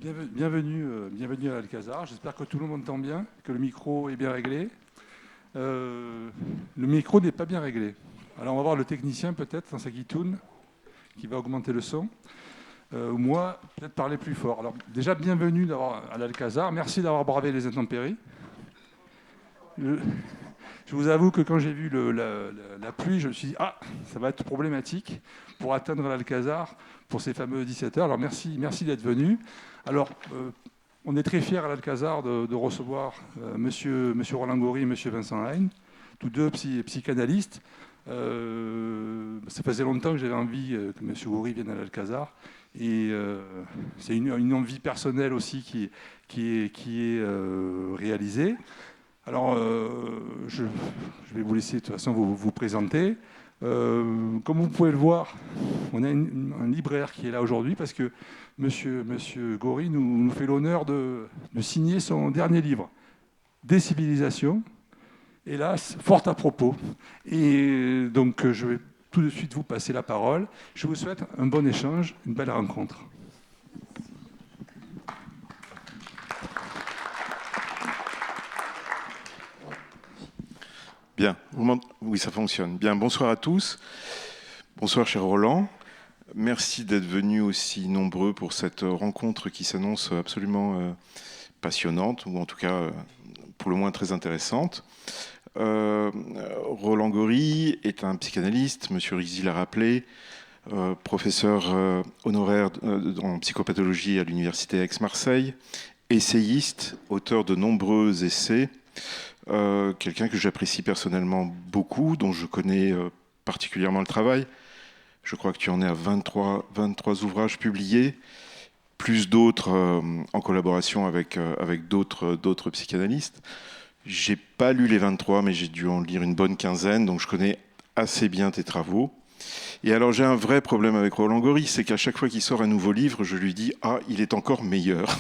Bienvenue à l'Alcazar. J'espère que tout le monde m'entend bien, que le micro est bien réglé. Le micro n'est pas bien réglé. Alors on va voir le technicien peut-être dans sa guitoune qui va augmenter le son. Ou moi, peut-être parler plus fort. Alors déjà, bienvenue à l'Alcazar. Merci d'avoir bravé les intempéries. Je vous avoue que quand j'ai vu la pluie, je me suis dit « Ah, ça va être problématique pour atteindre l'Alcazar pour ces fameux 17 heures. » Alors merci d'être venu. Alors, on est très fiers à l'Alcazar de recevoir monsieur Roland Gori et monsieur Vincent Hein, tous deux psychanalystes. Ça faisait longtemps que j'avais envie que monsieur Gori vienne à l'Alcazar. Et c'est une envie personnelle aussi qui est réalisée. Alors, je vais vous laisser de toute façon vous présenter. Comme vous pouvez le voir, on a un libraire qui est là aujourd'hui parce que Monsieur Gori nous fait l'honneur de signer son dernier livre, Décivilisation, hélas, fort à propos. Et donc, je vais tout de suite vous passer la parole. Je vous souhaite un bon échange, une belle rencontre. Bien, oui, ça fonctionne. Bien, bonsoir à tous. Bonsoir, cher Roland. Merci d'être venus aussi nombreux pour cette rencontre qui s'annonce absolument passionnante, ou en tout cas, pour le moins, très intéressante. Roland Gori est un psychanalyste, Monsieur Rizzi l'a rappelé, professeur honoraire en psychopathologie à l'Université Aix-Marseille, essayiste, auteur de nombreux essais, quelqu'un que j'apprécie personnellement beaucoup, dont je connais particulièrement le travail. Je crois que tu en es à 23 ouvrages publiés, plus d'autres en collaboration avec d'autres psychanalystes. J'ai pas lu les 23, mais j'ai dû en lire une bonne quinzaine, donc je connais assez bien tes travaux. Et alors j'ai un vrai problème avec Roland Gori, c'est qu'à chaque fois qu'il sort un nouveau livre, je lui dis « Ah, il est encore meilleur ».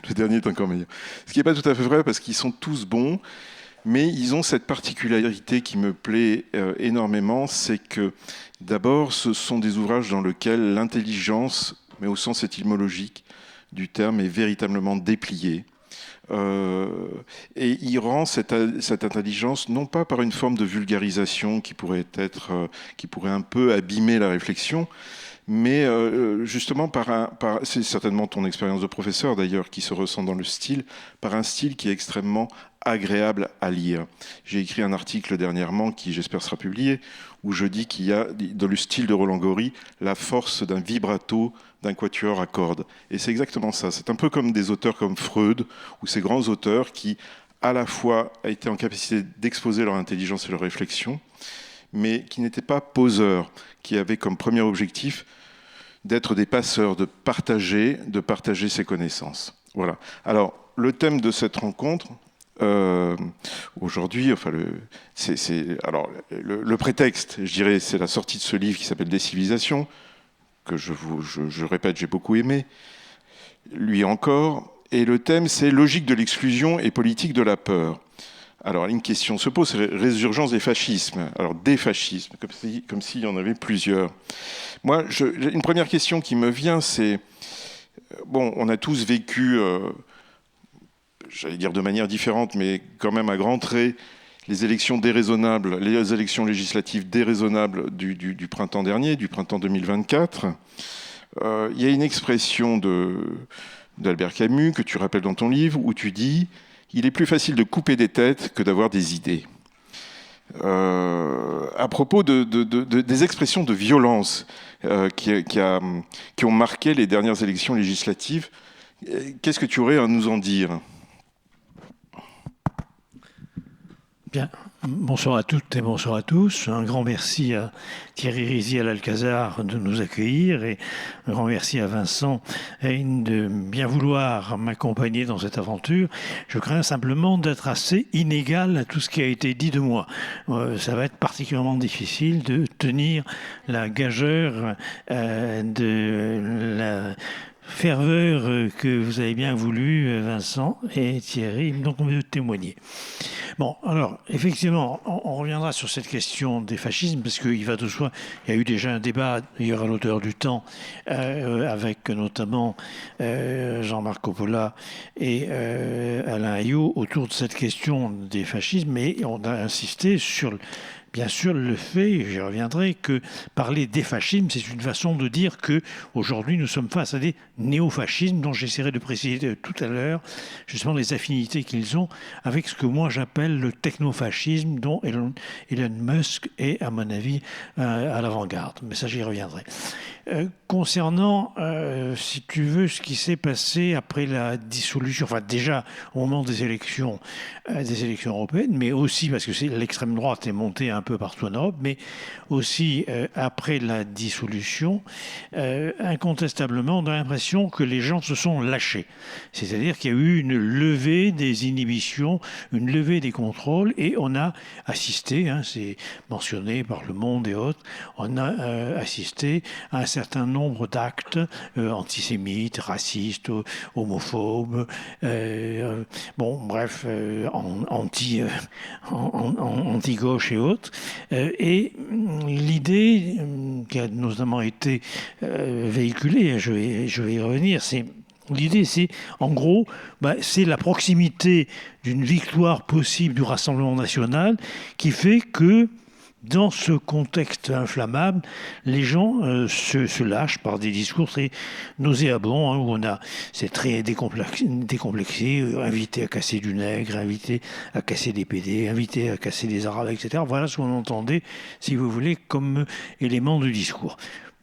Le dernier est encore meilleur. Ce qui n'est pas tout à fait vrai, parce qu'ils sont tous bons, mais ils ont cette particularité qui me plaît énormément, c'est que d'abord, ce sont des ouvrages dans lesquels l'intelligence, mais au sens étymologique du terme, est véritablement dépliée. Et il rend cette intelligence non pas par une forme de vulgarisation qui pourrait un peu abîmer la réflexion, mais justement c'est certainement ton expérience de professeur d'ailleurs qui se ressent dans le style, par un style qui est extrêmement agréable à lire. J'ai écrit un article dernièrement qui j'espère sera publié, où je dis qu'il y a dans le style de Roland Gori la force d'un vibrato d'un quatuor à cordes. Et c'est exactement ça. C'est un peu comme des auteurs comme Freud, ou ces grands auteurs qui, à la fois, étaient en capacité d'exposer leur intelligence et leur réflexion, mais qui n'étaient pas poseurs, qui avaient comme premier objectif d'être des passeurs, de partager ces connaissances. Voilà. Alors, le thème de cette rencontre, aujourd'hui, enfin le prétexte, je dirais, c'est la sortie de ce livre qui s'appelle Décivilisation, que je répète, j'ai beaucoup aimé, lui encore. Et le thème, c'est logique de l'exclusion et politique de la peur. Alors, une question se pose, c'est résurgence des fascismes. Alors, des fascismes, comme s'il y en avait plusieurs. Moi, une première question qui me vient, c'est... Bon, on a tous vécu, j'allais dire de manière différente, mais quand même à grands traits, les élections déraisonnables, les élections législatives déraisonnables du printemps dernier, du printemps 2024. Il y a une expression d'Albert Camus que tu rappelles dans ton livre où tu dis « Il est plus facile de couper des têtes que d'avoir des idées ». À propos des expressions de violence qui ont marqué les dernières élections législatives, qu'est-ce que tu aurais à nous en dire ? Bien, bonsoir à toutes et bonsoir à tous. Un grand merci à Thierry Rizzi à l'Alcazar de nous accueillir et un grand merci à Vincent de bien vouloir m'accompagner dans cette aventure. Je crains simplement d'être assez inégal à tout ce qui a été dit de moi. Ça va être particulièrement difficile de tenir la gageure de la ferveur que vous avez bien voulu, Vincent et Thierry, donc on veut témoigner. Bon, alors, effectivement, on reviendra sur cette question des fascismes, parce qu'il va de soi, il y a eu déjà un débat, d'ailleurs à l'auteur du temps, avec notamment Jean-Marc Coppola et Alain Ayot, autour de cette question des fascismes, et on a insisté sur bien sûr le fait, j'y reviendrai, que parler des fascismes, c'est une façon de dire que aujourd'hui nous sommes face à des néofascismes dont j'essaierai de préciser tout à l'heure justement les affinités qu'ils ont avec ce que moi j'appelle le technofascisme dont Elon Musk est à mon avis à l'avant-garde. Mais ça j'y reviendrai. Concernant, si tu veux, ce qui s'est passé après la dissolution, enfin déjà au moment des élections européennes, mais aussi parce que l'extrême droite est montée un peu partout en Europe, mais aussi après la dissolution, incontestablement, on a l'impression que les gens se sont lâchés. C'est-à-dire qu'il y a eu une levée des inhibitions, une levée des contrôles, et on a assisté, c'est mentionné par Le Monde et autres, on a assisté à un certain nombre d'actes antisémites, racistes, homophobes, anti-gauche et autres. Et l'idée qui a notamment été véhiculée, je vais y revenir, l'idée, c'est, en gros, c'est la proximité d'une victoire possible du Rassemblement national qui fait que, dans ce contexte inflammable, les gens se lâchent par des discours très nauséabonds, où c'est très décomplexé, invité à casser du nègre, invité à casser des PD, invité à casser des arabes, etc. Voilà ce qu'on entendait, si vous voulez, comme élément de discours.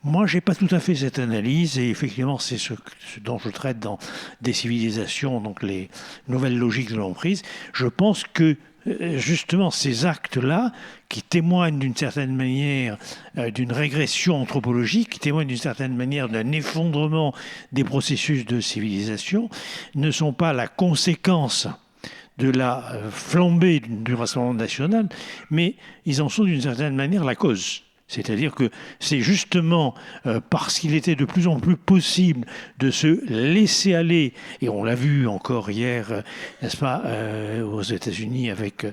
Moi, je n'ai pas tout à fait cette analyse, et effectivement, c'est ce dont je traite dans Des civilisations, donc les nouvelles logiques de l'emprise. Je pense que justement ces actes-là, qui témoignent d'une certaine manière d'une régression anthropologique, qui témoignent d'une certaine manière d'un effondrement des processus de civilisation, ne sont pas la conséquence de la flambée du Rassemblement national, mais ils en sont d'une certaine manière la cause. C'est-à-dire que c'est justement parce qu'il était de plus en plus possible de se laisser aller, et on l'a vu encore hier, n'est-ce pas, aux États-Unis avec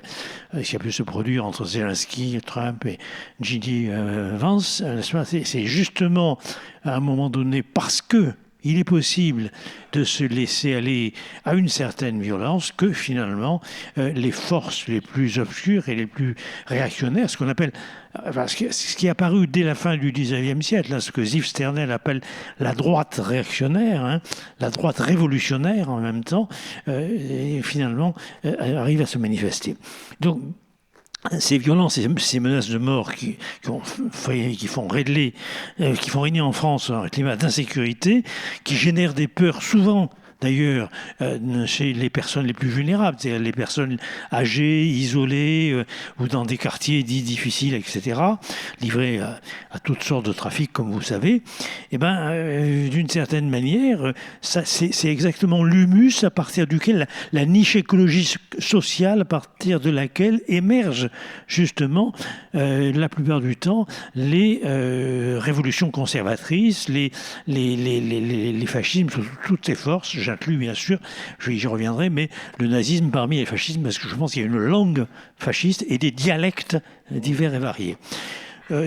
ce qui a pu se produire entre Zelensky, Trump et J.D. Vance, n'est-ce pas, c'est justement à un moment donné parce que il est possible de se laisser aller à une certaine violence que finalement les forces les plus obscures et les plus réactionnaires, ce qu'on appelle, ce qui est apparu dès la fin du XIXe siècle, ce que Ziv Sternel appelle la droite réactionnaire, la droite révolutionnaire en même temps, et finalement arrive à se manifester. Donc, ces violences, ces menaces de mort qui font régner en France un climat d'insécurité, qui génèrent des peurs souvent, d'ailleurs, chez les personnes les plus vulnérables, c'est-à-dire les personnes âgées, isolées, ou dans des quartiers dits difficiles, etc., livrées à toutes sortes de trafics, comme vous savez, d'une certaine manière, c'est exactement l'humus à partir duquel la niche écologique sociale, à partir de laquelle émergent justement, la plupart du temps, les révolutions conservatrices, les fascismes sous toutes ces forces. J'inclus bien sûr, j'y reviendrai, mais le nazisme parmi les fascismes, parce que je pense qu'il y a une langue fasciste et des dialectes divers et variés.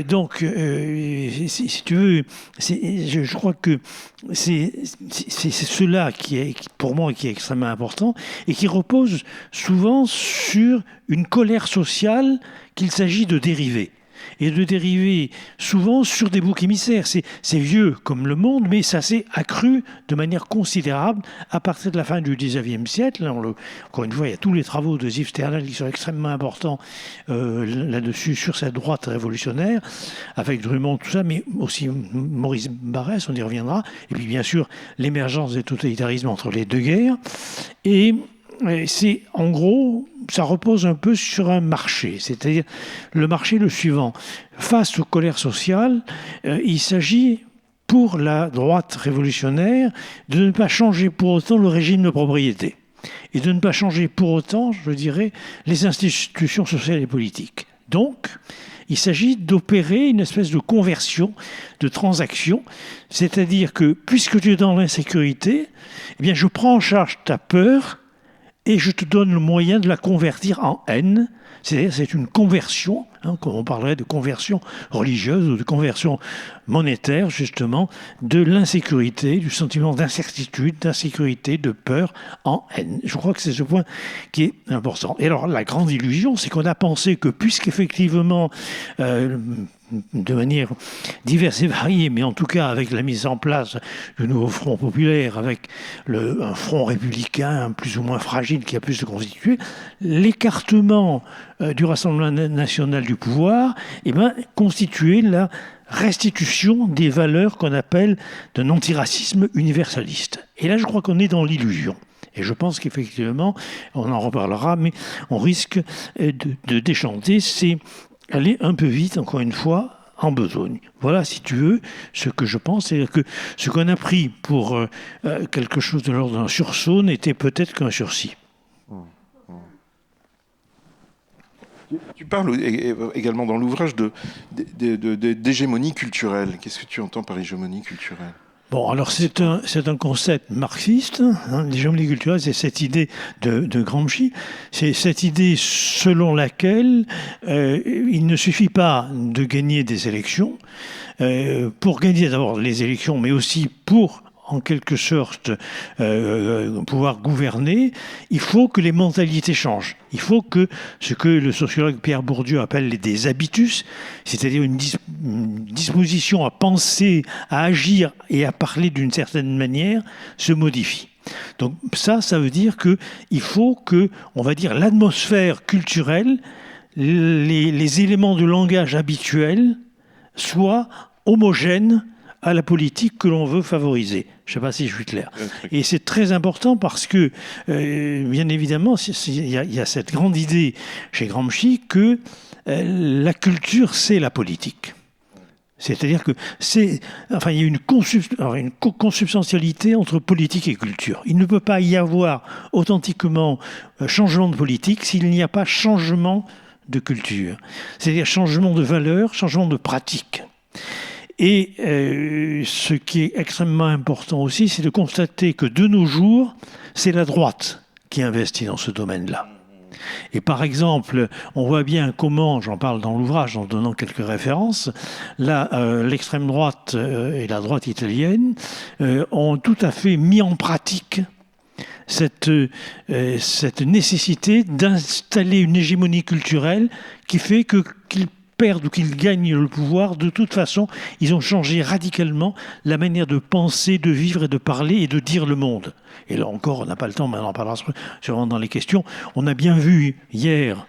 Donc, si tu veux, je crois que c'est cela qui est, pour moi, qui est extrêmement important et qui repose souvent sur une colère sociale qu'il s'agit de dériver. Et de dériver souvent sur des boucs émissaires. C'est vieux comme le monde, mais ça s'est accru de manière considérable à partir de la fin du XIXe siècle. Encore une fois, il y a tous les travaux de Ziv Sternel qui sont extrêmement importants là-dessus, sur cette droite révolutionnaire, avec Drummond, tout ça, mais aussi Maurice Barrès, on y reviendra. Et puis bien sûr, l'émergence des totalitarismes entre les deux guerres. Et c'est, en gros, ça repose un peu sur un marché, c'est-à-dire le marché le suivant. Face aux colères sociales, il s'agit pour la droite révolutionnaire de ne pas changer pour autant le régime de propriété et de ne pas changer pour autant, je dirais, les institutions sociales et politiques. Donc, il s'agit d'opérer une espèce de conversion, de transaction, c'est-à-dire que puisque tu es dans l'insécurité, eh bien je prends en charge ta peur et je te donne le moyen de la convertir en haine. C'est-à-dire c'est une conversion, comme on parlerait de conversion religieuse ou de conversion monétaire, justement, de l'insécurité, du sentiment d'incertitude, d'insécurité, de peur en haine. Je crois que c'est ce point qui est important. Et alors, la grande illusion, c'est qu'on a pensé que puisqu'effectivement, de manière diverse et variée, mais en tout cas avec la mise en place du nouveau Front populaire, avec un front républicain plus ou moins fragile qui a pu se constituer, l'écartement du Rassemblement national du pouvoir constituait la restitution des valeurs qu'on appelle d'un antiracisme universaliste. Et là, je crois qu'on est dans l'illusion. Et je pense qu'effectivement, on en reparlera, mais on risque de déchanter. C'est aller un peu vite, encore une fois, en besogne. Voilà, si tu veux, ce que je pense. C'est-à-dire que ce qu'on a pris pour quelque chose de l'ordre d'un sursaut n'était peut-être qu'un sursis. Tu parles également dans l'ouvrage d'hégémonie culturelle. Qu'est-ce que tu entends par hégémonie culturelle ? Bon, alors c'est un concept marxiste. L'hégémonie culturelle, c'est cette idée de Gramsci. C'est cette idée selon laquelle il ne suffit pas de gagner des élections. Pour gagner d'abord les élections, mais aussi pour en quelque sorte pouvoir gouverner, il faut que les mentalités changent. Il faut que ce que le sociologue Pierre Bourdieu appelle des habitus, c'est-à-dire une disposition à penser, à agir et à parler d'une certaine manière, se modifie. Donc ça veut dire qu'il faut que, on va dire, l'atmosphère culturelle, les éléments de langage habituels soient homogènes à la politique que l'on veut favoriser. Je ne sais pas si je suis clair. Et c'est très important parce que, bien évidemment, il y a cette grande idée chez Gramsci que la culture, c'est la politique. C'est-à-dire que il y a une consubstantialité entre politique et culture. Il ne peut pas y avoir authentiquement changement de politique s'il n'y a pas changement de culture. C'est-à-dire changement de valeur, changement de pratique. Et ce qui est extrêmement important aussi, c'est de constater que de nos jours, c'est la droite qui investit dans ce domaine-là. Et par exemple, on voit bien comment, j'en parle dans l'ouvrage en donnant quelques références, l'extrême droite et la droite italienne ont tout à fait mis en pratique cette nécessité d'installer une hégémonie culturelle qui fait qu'ils perdent ou qu'ils gagnent le pouvoir, de toute façon, ils ont changé radicalement la manière de penser, de vivre et de parler et de dire le monde. Et là encore, on n'a pas le temps, mais on en parlera sûrement dans les questions. On a bien vu hier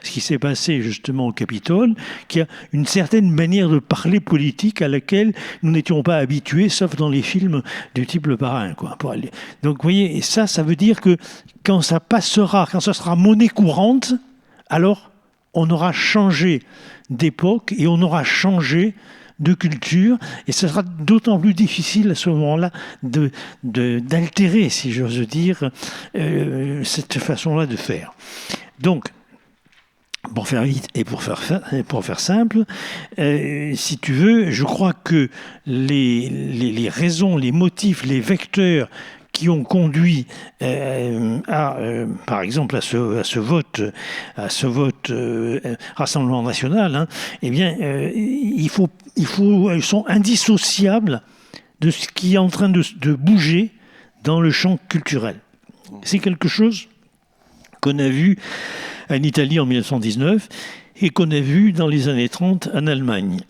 ce qui s'est passé justement au Capitole, qu'il y a une certaine manière de parler politique à laquelle nous n'étions pas habitués, sauf dans les films du type Le Parrain, quoi. Donc vous voyez, et ça veut dire que quand ça passera, quand ça sera monnaie courante, alors on aura changé d'époque et on aura changé de culture, et ce sera d'autant plus difficile à ce moment-là d'altérer, si j'ose dire, cette façon-là de faire. Donc, pour faire vite et pour faire simple, si tu veux, je crois que les raisons, les motifs, les vecteurs qui ont conduit par exemple à ce vote Rassemblement national, eh bien, ils sont indissociables de ce qui est en train de bouger dans le champ culturel. C'est quelque chose qu'on a vu en Italie en 1919 et qu'on a vu dans les années 30 en Allemagne.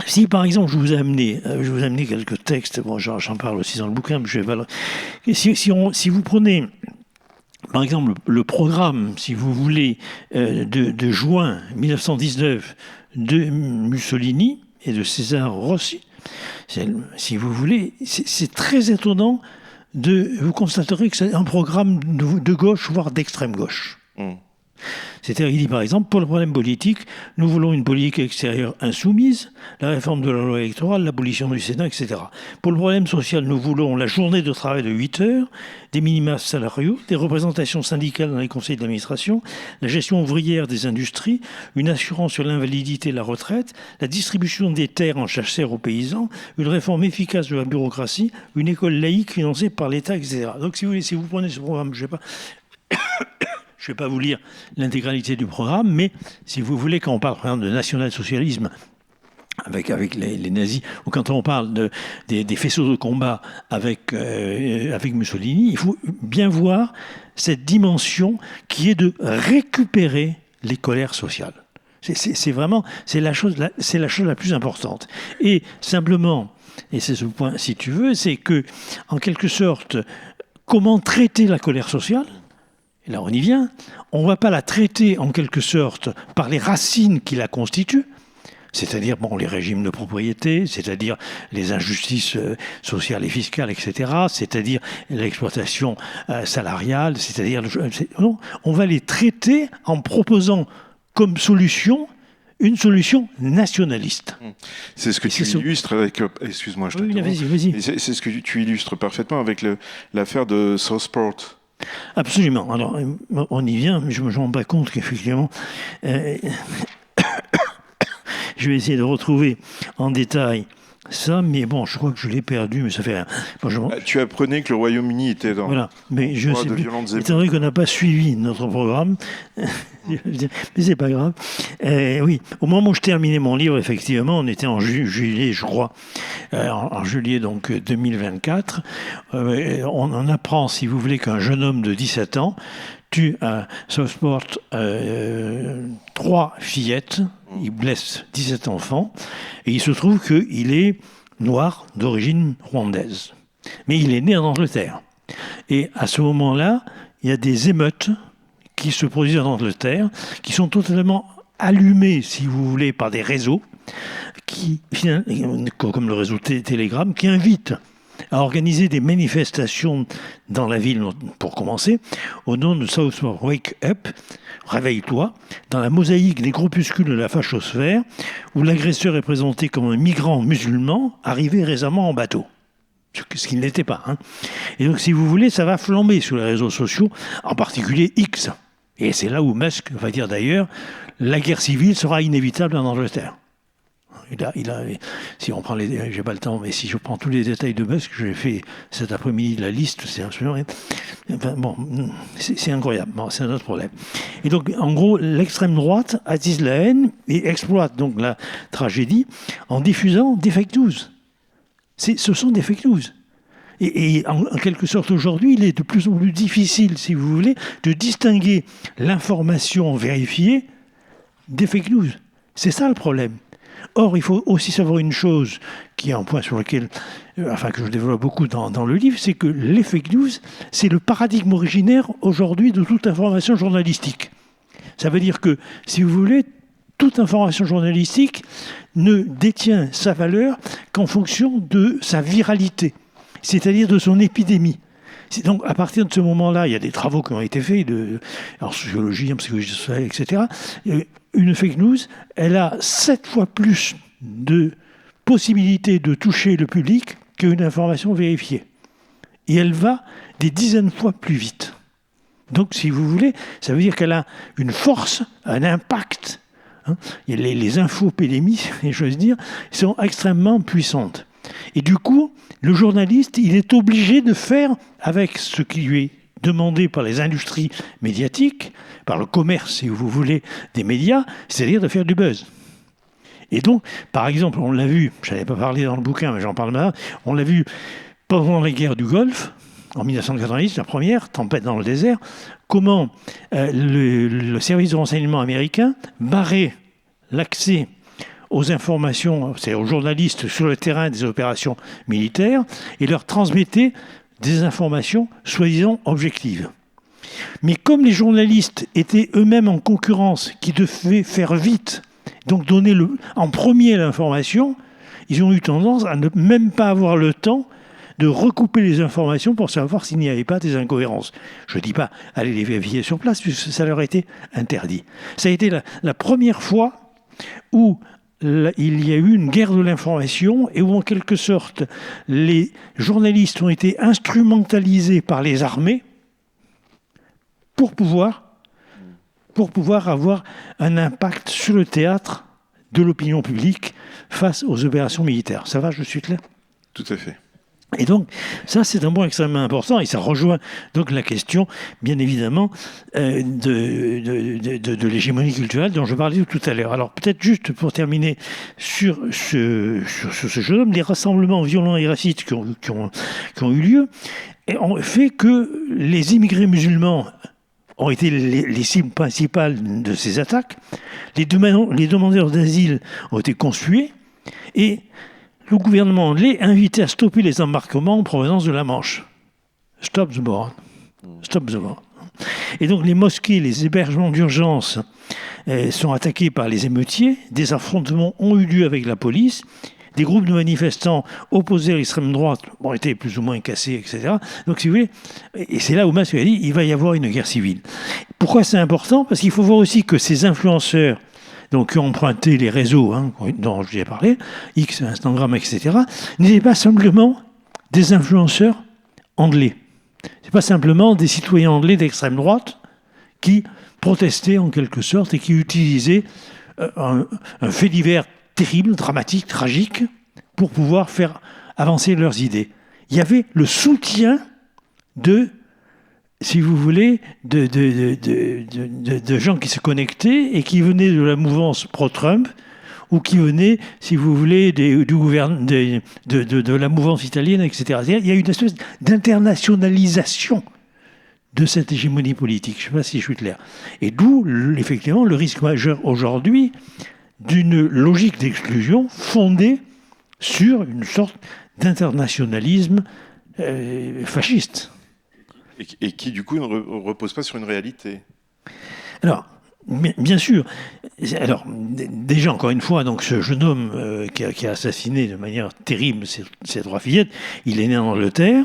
Si, par exemple, je vous ai amené quelques textes, bon, j'en parle aussi dans le bouquin, mais je vais pas... Si vous prenez, par exemple, le programme, si vous voulez, de juin 1919 de Mussolini et de César Rossi, si vous voulez, c'est très étonnant vous constaterez que c'est un programme de gauche, voire d'extrême gauche. C'est-à-dire, il dit par exemple, pour le problème politique, nous voulons une politique extérieure insoumise, la réforme de la loi électorale, l'abolition du Sénat, etc. Pour le problème social, nous voulons la journée de travail de 8 heures, des minima salariaux, des représentations syndicales dans les conseils d'administration, la gestion ouvrière des industries, une assurance sur l'invalidité et la retraite, la distribution des terres en jachère aux paysans, une réforme efficace de la bureaucratie, une école laïque financée par l'État, etc. Donc, si vous prenez ce programme, je ne sais pas, Je ne vais pas vous lire l'intégralité du programme, mais si vous voulez, quand on parle par exemple de national-socialisme avec les nazis, ou quand on parle des faisceaux de combat avec Mussolini, il faut bien voir cette dimension qui est de récupérer les colères sociales. C'est la chose la plus importante. Et simplement, et c'est ce point, si tu veux, c'est que, en quelque sorte, comment traiter la colère sociale ? Et là, on y vient. On ne va pas la traiter, en quelque sorte, par les racines qui la constituent, c'est-à-dire les régimes de propriété, c'est-à-dire les injustices sociales et fiscales, etc., c'est-à-dire l'exploitation salariale, c'est-à-dire... Non, on va les traiter en proposant comme solution une solution nationaliste. C'est ce que tu illustres avec... Excuse-moi, je t'interromps. Vas-y. C'est ce que tu illustres parfaitement avec l'affaire de Southport. Absolument. Alors, on y vient, mais je me rends pas compte qu'effectivement... je vais essayer de retrouver en détail ça, mais bon, je crois que je l'ai perdu, mais ça fait rien. Bon, tu apprenais que le Royaume-Uni était dans mais je sais de plus. violentes Étant donné qu'on n'a pas suivi notre programme, mais c'est pas grave. Oui, au moment où je terminais mon livre, effectivement, on était en juillet, je crois, en juillet donc 2024. On en apprend, si vous voulez, qu'un jeune homme de 17 ans tue à Southport 3 fillettes. Il blesse 17 enfants, et il se trouve qu'il est noir d'origine rwandaise. Mais il est né en Angleterre. Et à ce moment-là, il y a des émeutes qui se produisent en Angleterre, qui sont totalement allumées, si vous voulez, par des réseaux, comme le réseau Telegram, qui invitent à organiser des manifestations dans la ville, pour commencer, au nom de Southport Wake Up, réveille-toi, dans la mosaïque des groupuscules de la fachosphère, où l'agresseur est présenté comme un migrant musulman arrivé récemment en bateau. Ce qu'il n'était pas. Et donc, si vous voulez, ça va flamber sur les réseaux sociaux, en particulier X. Et c'est là où Musk va dire d'ailleurs, la guerre civile sera inévitable en Angleterre. Si on prend j'ai pas le temps, mais si je prends tous les détails de Musk, j'ai fait cet après-midi de la liste, c'est absolument... c'est incroyable. Bon, c'est un autre problème. Et donc, en gros, l'extrême droite attise la haine et exploite donc la tragédie en diffusant des fake news. Ce sont des fake news. Et en quelque sorte, aujourd'hui, il est de plus en plus difficile, si vous voulez, de distinguer l'information vérifiée des fake news. C'est ça le problème. Or, il faut aussi savoir une chose, qui est un point sur lequel, que je développe beaucoup dans le livre, c'est que les fake news, c'est le paradigme originaire aujourd'hui de toute information journalistique. Ça veut dire que, si vous voulez, toute information journalistique ne détient sa valeur qu'en fonction de sa viralité, c'est-à-dire de son épidémie. Donc, à partir de ce moment-là, il y a des travaux qui ont été faits en sociologie, en psychologie sociale, etc. Une fake news, elle a 7 fois plus de possibilités de toucher le public qu'une information vérifiée. Et elle va des dizaines de fois plus vite. Donc, si vous voulez, ça veut dire qu'elle a une force, un impact. Les infopédémies, j'ose dire, sont extrêmement puissantes. Et du coup, le journaliste, il est obligé de faire avec ce qui lui est demandé par les industries médiatiques, par le commerce, si vous voulez, des médias, c'est-à-dire de faire du buzz. Et donc, par exemple, on l'a vu, je n'avais pas parlé dans le bouquin, mais j'en parle maintenant, on l'a vu pendant les guerres du Golfe, en 1990, la première, tempête dans le désert, comment le service de renseignement américain barrait l'accès aux informations, c'est aux journalistes sur le terrain des opérations militaires, et leur transmettait des informations soi-disant objectives. Mais comme les journalistes étaient eux-mêmes en concurrence, qui devaient faire vite, donc donner en premier l'information, ils ont eu tendance à ne même pas avoir le temps de recouper les informations pour savoir s'il n'y avait pas des incohérences. Je ne dis pas aller les vérifier sur place, puisque ça leur a été interdit. Ça a été la première fois où il y a eu une guerre de l'information et où, en quelque sorte, les journalistes ont été instrumentalisés par les armées pour pouvoir avoir un impact sur le théâtre de l'opinion publique face aux opérations militaires. Ça va, je suis clair ? Tout à fait. Et donc, ça, c'est un point extrêmement important, et ça rejoint donc la question, bien évidemment, de l'hégémonie culturelle dont je parlais tout à l'heure. Alors, peut-être juste pour terminer sur ce jeune homme, les rassemblements violents et racistes qui ont eu lieu ont fait que les immigrés musulmans ont été les cibles principales de ces attaques, les demandeurs d'asile ont été conspués, et le gouvernement anglais invitait à stopper les embarquements en provenance de la Manche. Stop the boat. Stop the boat. Et donc les mosquées, les hébergements d'urgence sont attaqués par les émeutiers. Des affrontements ont eu lieu avec la police. Des groupes de manifestants opposés à l'extrême droite ont été plus ou moins cassés, etc. Donc si vous voulez, et c'est là où Musk a dit il va y avoir une guerre civile. Pourquoi c'est important? Parce qu'il faut voir aussi que ces influenceurs donc qui ont emprunté les réseaux dont j'ai parlé, X, Instagram, etc., n'étaient pas simplement des influenceurs anglais. Ce n'est pas simplement des citoyens anglais d'extrême droite qui protestaient en quelque sorte et qui utilisaient un fait divers terrible, dramatique, tragique, pour pouvoir faire avancer leurs idées. Il y avait le soutien si vous voulez, de gens qui se connectaient et qui venaient de la mouvance pro-Trump ou qui venaient, si vous voulez, de la mouvance italienne, etc. Il y a une espèce d'internationalisation de cette hégémonie politique. Je ne sais pas si je suis clair. Et d'où, effectivement, le risque majeur aujourd'hui d'une logique d'exclusion fondée sur une sorte d'internationalisme fasciste. Et qui, du coup, ne repose pas sur une réalité. Alors, bien sûr. Alors, déjà, encore une fois, donc, ce jeune homme qui a assassiné de manière terrible ces trois fillettes, il est né en Angleterre.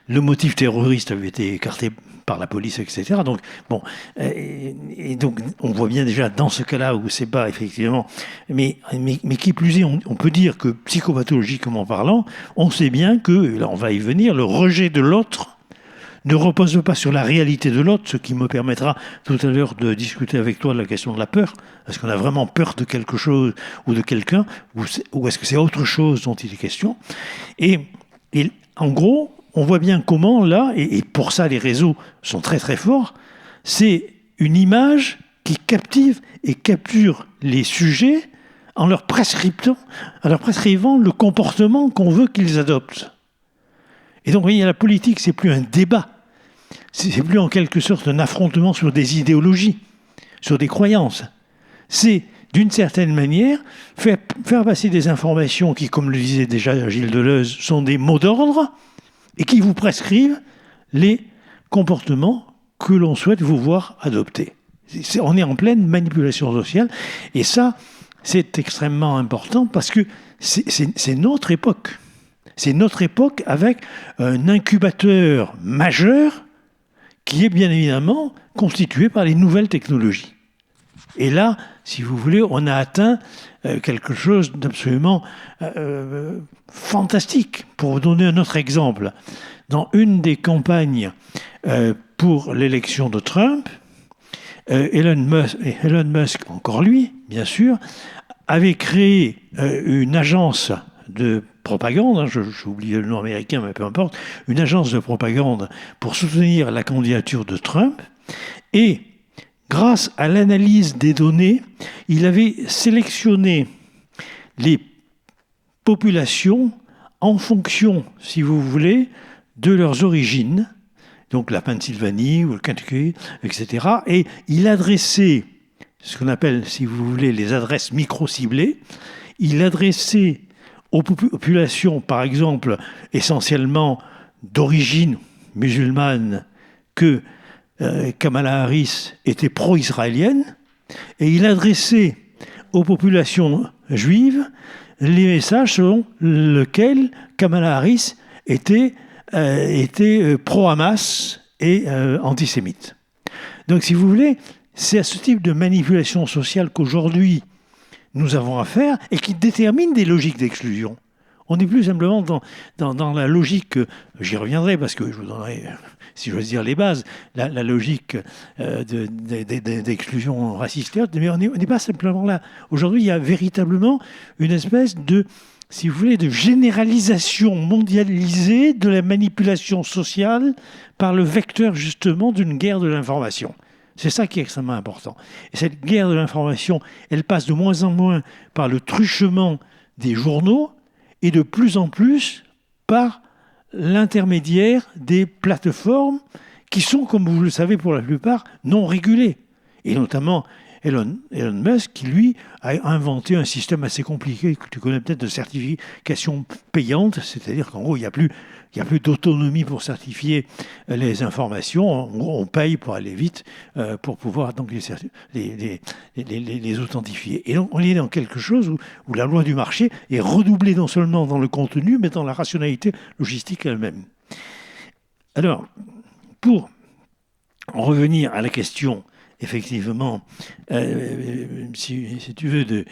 Le motif terroriste avait été écarté par la police, etc. Donc, bon, et donc, on voit bien déjà dans ce cas-là où c'est pas effectivement, mais qui plus est, on peut dire que psychopathologiquement parlant, on sait bien que, là, on va y venir, le rejet de l'autre ne repose pas sur la réalité de l'autre, ce qui me permettra tout à l'heure de discuter avec toi de la question de la peur. Est-ce qu'on a vraiment peur de quelque chose ou de quelqu'un, ou est-ce que c'est autre chose dont il est question? Et en gros, on voit bien comment, là, et pour ça les réseaux sont très très forts, c'est une image qui captive et capture les sujets en leur prescrivant le comportement qu'on veut qu'ils adoptent. Et donc, vous voyez, la politique, c'est plus un débat. C'est plus en quelque sorte un affrontement sur des idéologies, sur des croyances. C'est, d'une certaine manière, faire passer des informations qui, comme le disait déjà Gilles Deleuze, sont des mots d'ordre et qui vous prescrivent les comportements que l'on souhaite vous voir adopter. On est en pleine manipulation sociale et ça, c'est extrêmement important parce que c'est notre époque. C'est notre époque avec un incubateur majeur qui est bien évidemment constitué par les nouvelles technologies. Et là, si vous voulez, on a atteint quelque chose d'absolument fantastique. Pour vous donner un autre exemple, dans une des campagnes pour l'élection de Trump, Elon Musk, encore lui, bien sûr, avait créé une agence de propagande, j'ai oublié le nom américain, mais peu importe, une agence de propagande pour soutenir la candidature de Trump. Et grâce à l'analyse des données, il avait sélectionné les populations en fonction, si vous voulez, de leurs origines, donc la Pennsylvanie ou le Kentucky, etc. Et il adressait ce qu'on appelle, si vous voulez, les adresses micro-ciblées. Il adressait aux populations, par exemple, essentiellement d'origine musulmane, que Kamala Harris était pro-israélienne, et il adressait aux populations juives les messages selon lesquels Kamala Harris était pro-Hamas et antisémite. Donc, si vous voulez, c'est à ce type de manipulation sociale qu'aujourd'hui nous avons affaire et qui détermine des logiques d'exclusion. On n'est plus simplement dans la logique, j'y reviendrai parce que je vous donnerai, si j'ose dire, les bases, la logique d'exclusion raciste, mais on n'est pas simplement là. Aujourd'hui, il y a véritablement une espèce de si vous voulez, de généralisation mondialisée de la manipulation sociale par le vecteur justement d'une guerre de l'information. C'est ça qui est extrêmement important. Et cette guerre de l'information, elle passe de moins en moins par le truchement des journaux et de plus en plus par l'intermédiaire des plateformes qui sont, comme vous le savez pour la plupart, non régulées. Et notamment Elon Musk, qui lui a inventé un système assez compliqué que tu connais peut-être de certification payante, c'est-à-dire qu'en gros, il n'y a plus d'autonomie pour certifier les informations. En gros, on paye pour aller vite, pour pouvoir donc les authentifier. Et donc, on est dans quelque chose où la loi du marché est redoublée non seulement dans le contenu, mais dans la rationalité logistique elle-même. Alors, pour en revenir à la question, effectivement, si tu veux, de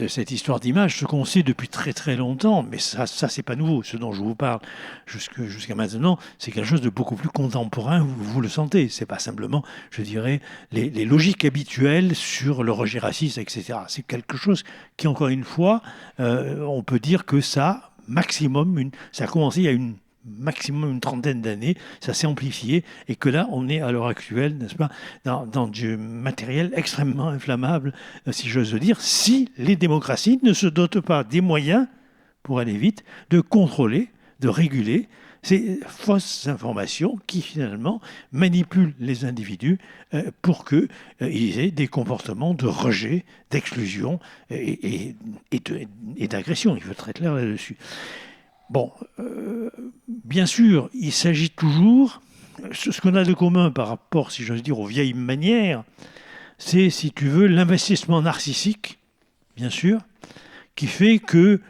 cette histoire d'image, ce qu'on sait depuis très très longtemps, mais ça c'est pas nouveau, ce dont je vous parle jusqu'à maintenant, c'est quelque chose de beaucoup plus contemporain, vous le sentez, c'est pas simplement, je dirais, les logiques habituelles sur le rejet raciste, etc. C'est quelque chose qui, encore une fois, on peut dire que ça a commencé il y a maximum une trentaine d'années, ça s'est amplifié, et que là, on est à l'heure actuelle, n'est-ce pas, dans du matériel extrêmement inflammable, si j'ose dire, si les démocraties ne se dotent pas des moyens, pour aller vite, de contrôler, de réguler ces fausses informations qui, finalement, manipulent les individus pour qu'ils aient des comportements de rejet, d'exclusion et d'agression. Il faut être très clair là-dessus. Bon, bien sûr, il s'agit toujours, ce qu'on a de commun par rapport, si j'ose dire, aux vieilles manières, c'est, si tu veux, l'investissement narcissique, bien sûr, qui fait que,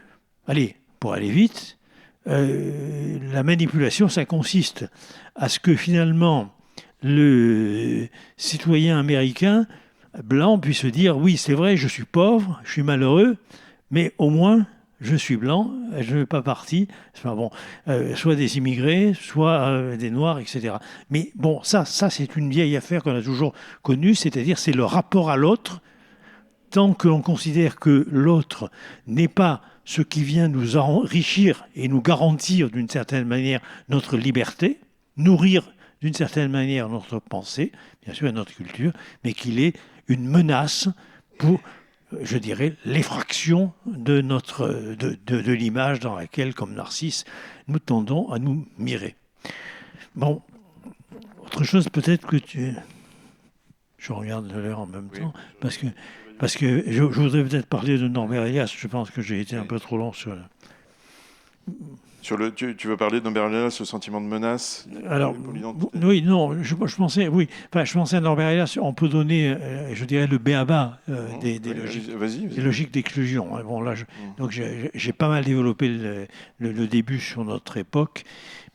allez, pour aller vite, la manipulation, ça consiste à ce que finalement le citoyen américain blanc puisse dire, oui, c'est vrai, je suis pauvre, je suis malheureux, mais au moins je suis blanc, je ne fais pas partie, enfin bon, soit des immigrés, soit des noirs, etc. Mais bon, ça c'est une vieille affaire qu'on a toujours connue, c'est-à-dire c'est le rapport à l'autre. Tant que l'on considère que l'autre n'est pas ce qui vient nous enrichir et nous garantir d'une certaine manière notre liberté, nourrir d'une certaine manière notre pensée, bien sûr notre culture, mais qu'il est une menace pour, je dirais, l'effraction de l'image dans laquelle, comme Narcisse, nous tendons à nous mirer. Bon, autre chose peut-être que tu... Je regarde l'heure en même temps, parce que je voudrais peut-être parler de Norbert Elias. Je pense que j'ai été un peu trop long sur... Tu veux parler de Norbert Elias, ce sentiment de menace? Alors, oui, non, je pensais à Norbert Elias, on peut donner, je dirais, le b.a.-ba des logiques d'exclusion. Bon, là, donc j'ai pas mal développé le début sur notre époque,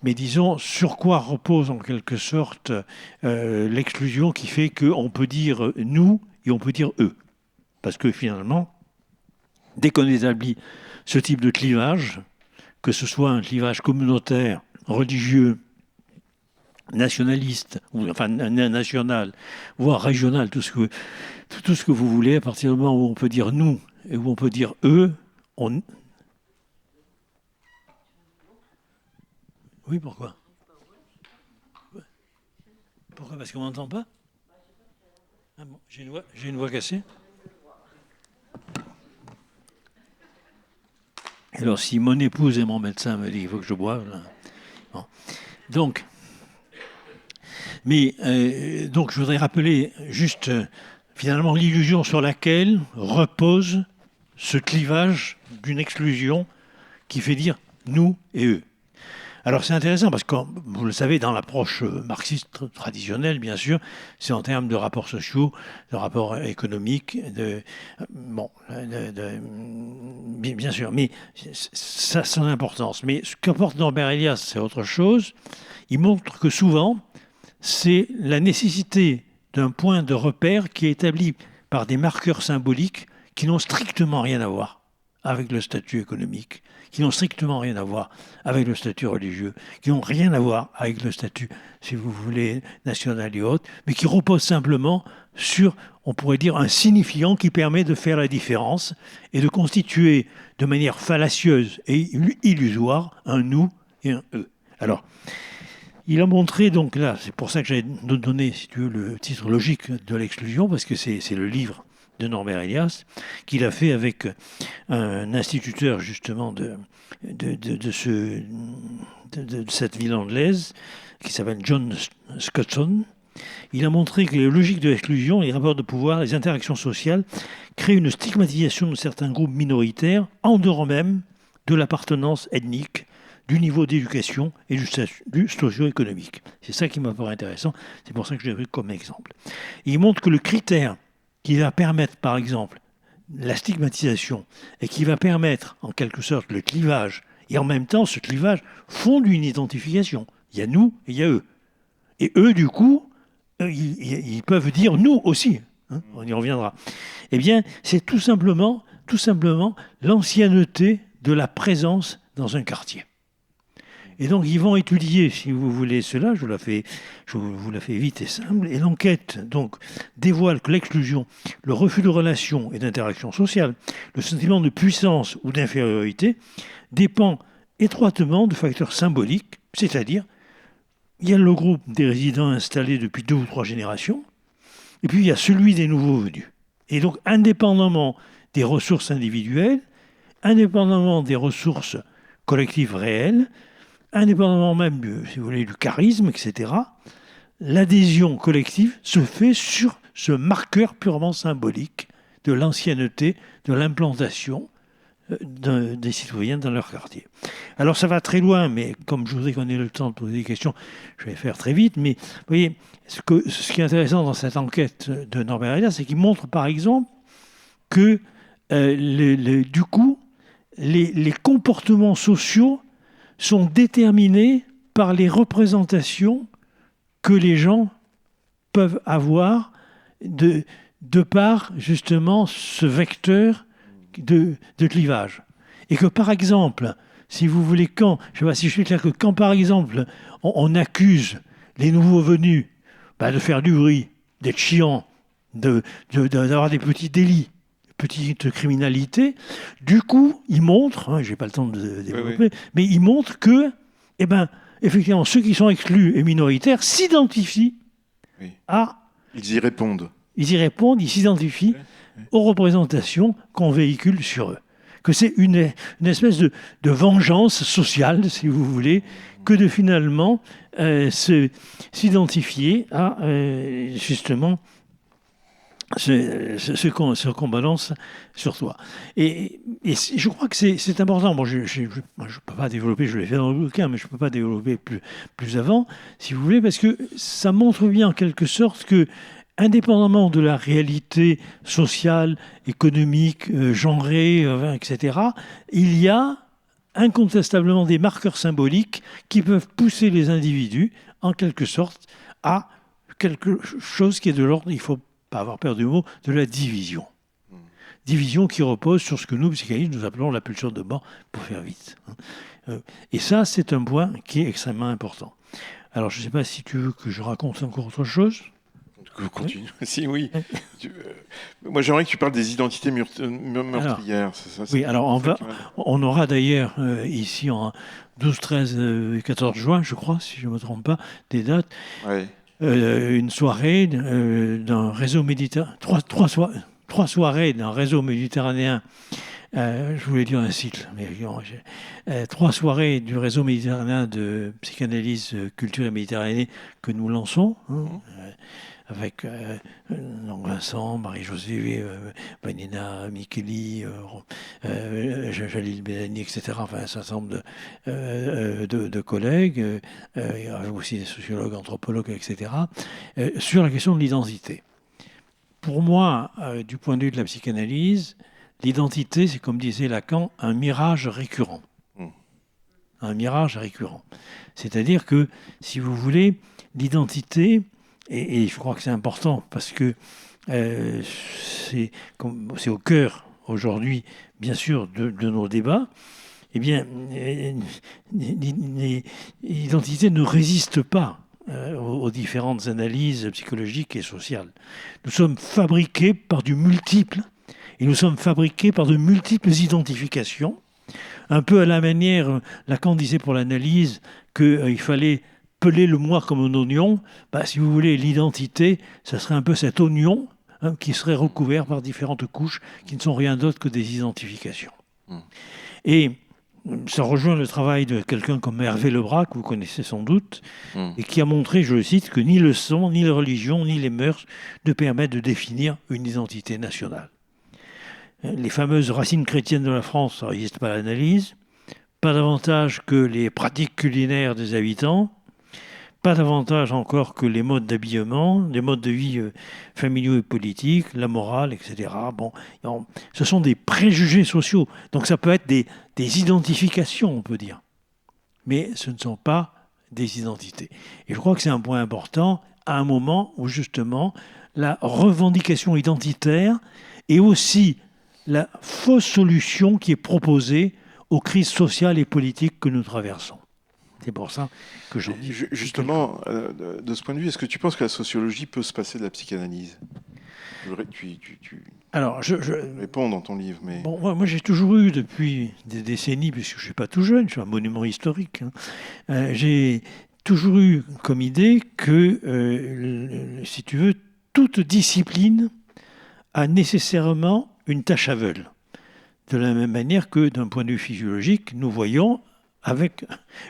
mais disons, sur quoi repose en quelque sorte l'exclusion qui fait qu'on peut dire nous et on peut dire eux. Parce que finalement, dès qu'on établit ce type de clivage, que ce soit un clivage communautaire, religieux, nationaliste, ou enfin national, voire régional, tout ce que vous voulez, à partir du moment où on peut dire nous et où on peut dire eux, on... Oui, pourquoi? Pourquoi? Parce qu'on m'entend pas? Ah bon, j'ai une voix cassée. Alors, si mon épouse et mon médecin me disent qu'il faut que je boive, là. Bon. Donc, je voudrais rappeler juste, finalement, l'illusion sur laquelle repose ce clivage d'une exclusion qui fait dire nous et eux. Alors c'est intéressant parce que, vous le savez, dans l'approche marxiste traditionnelle, bien sûr, c'est en termes de rapports sociaux, de rapports économiques, bien sûr, mais ça a son importance. Mais ce qu'apporte Norbert Elias, c'est autre chose. Il montre que souvent, c'est la nécessité d'un point de repère qui est établi par des marqueurs symboliques qui n'ont strictement rien à voir avec le statut économique, qui n'ont strictement rien à voir avec le statut religieux, qui n'ont rien à voir avec le statut, si vous voulez, national et autres, mais qui reposent simplement sur, on pourrait dire, un signifiant qui permet de faire la différence et de constituer de manière fallacieuse et illusoire un nous et un eux. Alors, il a montré, donc là, c'est pour ça que j'ai donné, si tu veux, le titre logique de l'exclusion, parce que c'est le livre de Norbert Elias, qu'il a fait avec un instituteur, justement, de cette ville anglaise, qui s'appelle John Scottson. Il a montré que les logiques de l'exclusion, les rapports de pouvoir, les interactions sociales créent une stigmatisation de certains groupes minoritaires, en dehors même de l'appartenance ethnique, du niveau d'éducation et du socio-économique. C'est ça qui m'a paru intéressant, c'est pour ça que je l'ai pris comme exemple. Il montre que le critère qui va permettre, par exemple, la stigmatisation et qui va permettre, en quelque sorte, le clivage, et en même temps, ce clivage fonde une identification. Il y a nous et il y a eux. Et eux, du coup, ils peuvent dire nous aussi. Hein, on y reviendra. Eh bien, c'est tout simplement l'ancienneté de la présence dans un quartier. Et donc, ils vont étudier, si vous voulez cela, je vous la fais vite et simple, et l'enquête donc dévoile que l'exclusion, le refus de relations et d'interaction sociale, le sentiment de puissance ou d'infériorité dépend étroitement de facteurs symboliques, c'est-à-dire, il y a le groupe des résidents installés depuis 2 ou 3 générations, et puis il y a celui des nouveaux venus. Et donc, indépendamment des ressources individuelles, indépendamment des ressources collectives réelles, indépendamment même, si vous voulez, du charisme, etc., l'adhésion collective se fait sur ce marqueur purement symbolique de l'ancienneté, de l'implantation des citoyens dans leur quartier. Alors ça va très loin, mais comme je voudrais qu'on ait le temps de poser des questions, je vais faire très vite, mais vous voyez, ce qui est intéressant dans cette enquête de Norbert Elias, c'est qu'il montre par exemple que du coup, les comportements sociaux sont déterminés par les représentations que les gens peuvent avoir de par, justement, ce vecteur de clivage. Et que, par exemple, si vous voulez, je ne sais pas si je suis clair, que quand, par exemple, on accuse les nouveaux venus de faire du bruit, d'être chiants, d'avoir des petits délits, petite criminalité, du coup, il montre, je n'ai pas le temps de développer, mais il montre que, effectivement, ceux qui sont exclus et minoritaires s'identifient à... Ils y répondent. Ils s'identifient aux représentations qu'on véhicule sur eux. Que c'est une espèce de vengeance sociale, si vous voulez, que de finalement s'identifier à, justement, ce qu'on balance sur toi. Et je crois que c'est important. Bon, je ne peux pas développer, je l'ai fait dans le bouquin, mais je ne peux pas développer plus avant, si vous voulez, parce que ça montre bien en quelque sorte que, indépendamment de la réalité sociale, économique, genrée, etc., il y a incontestablement des marqueurs symboliques qui peuvent pousser les individus, en quelque sorte, à quelque chose qui est de l'ordre, il faut pas avoir peur du mot, de la division. Division qui repose sur ce que nous, psychanalystes, nous appelons la pulsion de mort, pour faire vite. Et ça, c'est un point qui est extrêmement important. Alors, je ne sais pas si tu veux que je raconte encore autre chose. Continue. Si, oui. Moi, j'aimerais que tu parles des identités meurtrières. Alors, on aura d'ailleurs ici en 12, 13, 14 juin, je crois, si je ne me trompe pas, des dates. Ouais. Une soirée d'un réseau méditerranéen, trois soirées d'un réseau méditerranéen, je voulais dire un cycle, mais 3 soirées du réseau méditerranéen de psychanalyse, culture et Méditerranée que nous lançons, avec Vincent, Marie-Josée, Vanina Micheli, Jalil Bellani, etc., enfin un certain nombre de collègues, il y a aussi des sociologues, anthropologues, etc., sur la question de l'identité. Pour moi, du point de vue de la psychanalyse, l'identité, c'est comme disait Lacan, un mirage récurrent. Un mirage récurrent. C'est-à-dire que, si vous voulez, l'identité, et je crois que c'est important parce que c'est au cœur aujourd'hui, bien sûr, de nos débats. eh bien, l'identité ne résiste pas aux différentes analyses psychologiques et sociales. Nous sommes fabriqués par du multiple, et nous sommes fabriqués par de multiples identifications, un peu à la manière, Lacan disait pour l'analyse qu'il fallait peler le moi comme un oignon. Si vous voulez, l'identité, ça serait un peu cet oignon qui serait recouvert par différentes couches qui ne sont rien d'autre que des identifications. Et ça rejoint le travail de quelqu'un comme Hervé Lebras, que vous connaissez sans doute, et qui a montré, je le cite, que ni le sang, ni la religion, ni les mœurs ne permettent de définir une identité nationale. Les fameuses racines chrétiennes de la France, ça n'existe pas à l'analyse, pas davantage que les pratiques culinaires des habitants, pas davantage encore que les modes d'habillement, les modes de vie familiaux et politiques, la morale, etc. Bon, ce sont des préjugés sociaux. Donc ça peut être des identifications, on peut dire. Mais ce ne sont pas des identités. Et je crois que c'est un point important à un moment où justement la revendication identitaire est aussi la fausse solution qui est proposée aux crises sociales et politiques que nous traversons. C'est pour ça que j'en dis. Justement, de ce point de vue, est-ce que tu penses que la sociologie peut se passer de la psychanalyse ? Alors, je réponds dans ton livre. Mais... Bon, moi, j'ai toujours eu, depuis des décennies, puisque je ne suis pas tout jeune, je suis un monument historique, j'ai toujours eu comme idée que, si tu veux, toute discipline a nécessairement une tâche aveugle. De la même manière que, d'un point de vue physiologique, nous voyons avec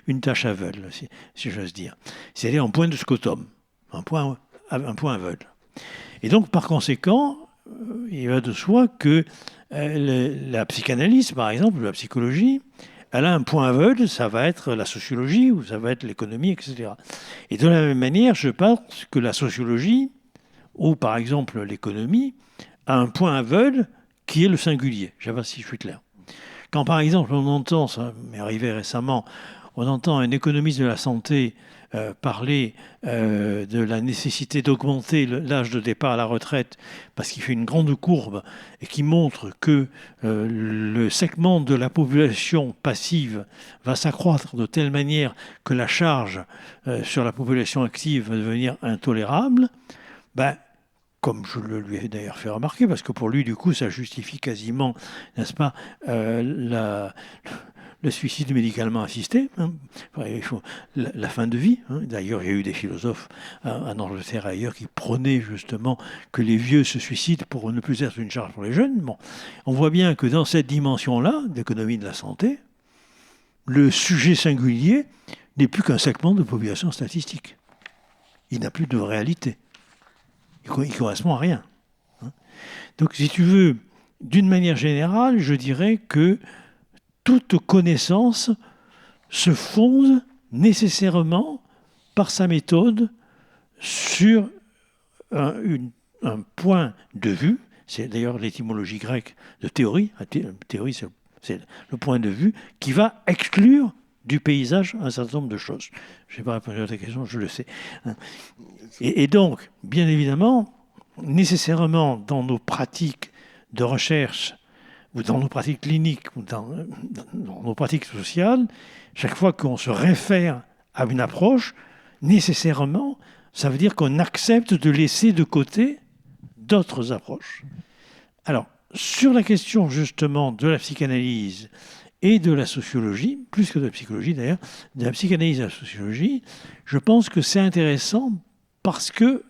une tâche aveugle, si j'ose dire. C'est-à-dire un point de scotum, un point aveugle. Et donc, par conséquent, il va de soi que la psychanalyse, par exemple, la psychologie, elle a un point aveugle, ça va être la sociologie ou ça va être l'économie, etc. Et de la même manière, je pense que la sociologie, ou par exemple l'économie, a un point aveugle qui est le singulier. Je ne sais pas si je suis clair. Quand par exemple on entend, ça m'est arrivé récemment, on entend un économiste de la santé parler de la nécessité d'augmenter l'âge de départ à la retraite parce qu'il fait une grande courbe et qui montre que le segment de la population passive va s'accroître de telle manière que la charge sur la population active va devenir intolérable, comme je le lui ai d'ailleurs fait remarquer, parce que pour lui, du coup, ça justifie quasiment, n'est-ce pas, le suicide médicalement assisté, la fin de vie. D'ailleurs, il y a eu des philosophes en Angleterre et ailleurs qui prônaient justement que les vieux se suicident pour ne plus être une charge pour les jeunes. Bon, on voit bien que dans cette dimension-là, d'économie de la santé, le sujet singulier n'est plus qu'un segment de population statistique. Il n'a plus de réalité. Il ne correspond à rien. Donc, si tu veux, d'une manière générale, je dirais que toute connaissance se fonde nécessairement par sa méthode sur un point de vue. C'est d'ailleurs l'étymologie grecque de théorie. La théorie, c'est le point de vue qui va exclure du paysage un certain nombre de choses. Je n'ai pas répondu à ta question, je le sais. Et donc, bien évidemment, nécessairement dans nos pratiques de recherche, ou dans nos pratiques cliniques, ou dans nos pratiques sociales, chaque fois qu'on se réfère à une approche, nécessairement, ça veut dire qu'on accepte de laisser de côté d'autres approches. Alors, sur la question justement de la psychanalyse et de la sociologie, plus que de la psychologie d'ailleurs, de la psychanalyse et de la sociologie, je pense que c'est intéressant parce que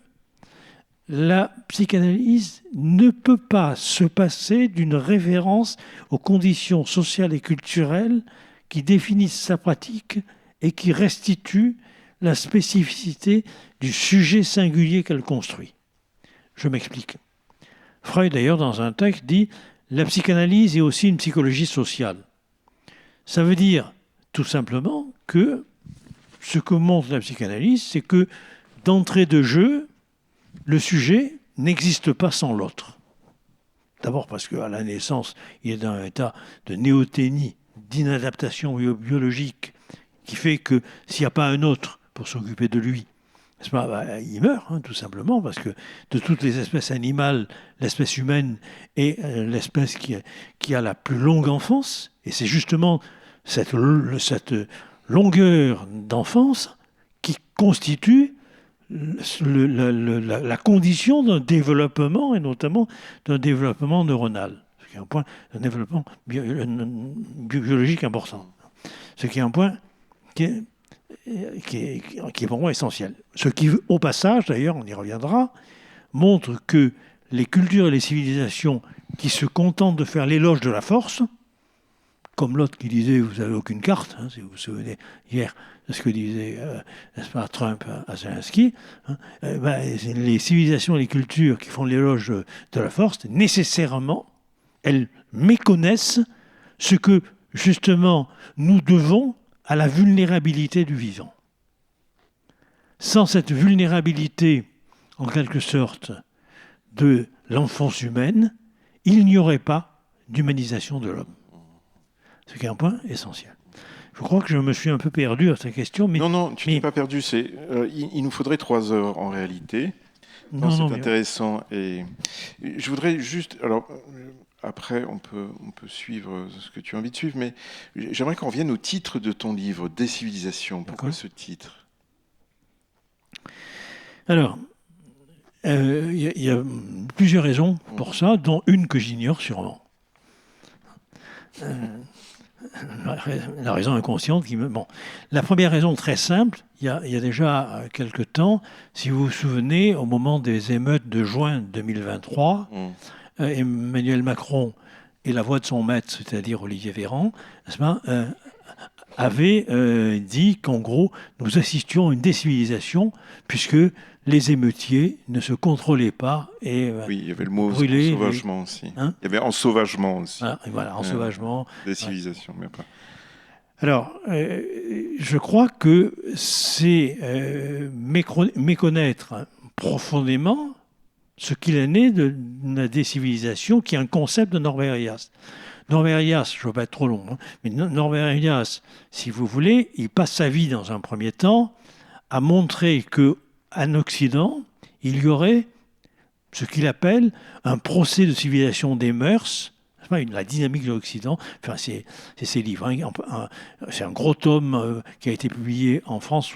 la psychanalyse ne peut pas se passer d'une référence aux conditions sociales et culturelles qui définissent sa pratique et qui restituent la spécificité du sujet singulier qu'elle construit. Je m'explique. Freud, d'ailleurs, dans un texte, dit « La psychanalyse est aussi une psychologie sociale ». Ça veut dire, tout simplement, que ce que montre la psychanalyse, c'est que, d'entrée de jeu, le sujet n'existe pas sans l'autre. D'abord parce qu'à la naissance, il est dans un état de néothénie, d'inadaptation biologique, qui fait que s'il n'y a pas un autre pour s'occuper de lui, il meurt, tout simplement, parce que de toutes les espèces animales, l'espèce humaine est l'espèce qui a la plus longue enfance, et c'est justement cette longueur d'enfance qui constitue la condition d'un développement, et notamment d'un développement neuronal. Ce qui est un point d'un développement biologique important. Ce qui est un point qui est pour moi essentiel. Ce qui, au passage, d'ailleurs, on y reviendra, montre que les cultures et les civilisations qui se contentent de faire l'éloge de la force, comme l'autre qui disait « vous n'avez aucune carte hein, », si vous vous souvenez hier de ce que disait n'est-ce pas, Trump à Zelensky, hein, les civilisations et les cultures qui font l'éloge de la force, nécessairement, elles méconnaissent ce que, justement, nous devons à la vulnérabilité du vivant. Sans cette vulnérabilité, en quelque sorte, de l'enfance humaine, il n'y aurait pas d'humanisation de l'homme. Ce qui est un point essentiel. Je crois que je me suis un peu perdu à cette question. Mais, non, tu n'es pas perdu. Il nous faudrait 3 heures en réalité. C'est intéressant. Et je voudrais juste... Alors, après, on peut suivre ce que tu as envie de suivre, mais j'aimerais qu'on revienne au titre de ton livre, « Décivilisation ». Pourquoi ce titre ? Alors, il y a plusieurs raisons pour ça, dont une que j'ignore sûrement. La raison inconsciente qui me... Bon. La première raison très simple, il y a déjà quelque temps, si vous vous souvenez, au moment des émeutes de juin 2023, Emmanuel Macron et la voix de son maître, c'est-à-dire Olivier Véran, avait dit qu'en gros, nous assistions à une décivilisation puisque les émeutiers ne se contrôlaient pas. Et, oui, il y avait le mot ensauvagement aussi. Hein, il y avait ensauvagement aussi. Voilà, ensauvagement. Décivilisation, mais pas. Alors, je crois que c'est méconnaître profondément ce qu'il en est de la décivilisation, qui est un concept de Norbert Elias. Norbert Elias, je ne veux pas être trop long, hein, mais Norbert Elias, si vous voulez, il passe sa vie dans un premier temps à montrer qu'en Occident, il y aurait ce qu'il appelle un procès de civilisation des mœurs, la dynamique de l'Occident. Enfin, c'est ses livres. Hein, c'est un gros tome qui a été publié en France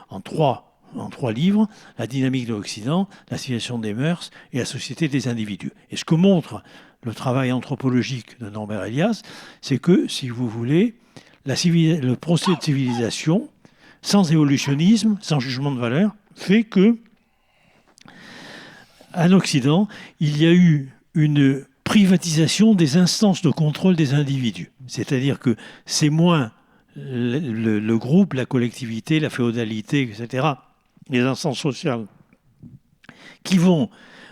en trois livres, La dynamique de l'Occident, La civilisation des mœurs et La société des individus. Et ce que montre le travail anthropologique de Norbert Elias, c'est que, si vous voulez, le procès de civilisation, sans évolutionnisme, sans jugement de valeur, fait que, en Occident, il y a eu une privatisation des instances de contrôle des individus. C'est-à-dire que c'est moins le groupe, la collectivité, la féodalité, etc., les instances sociales qui vont,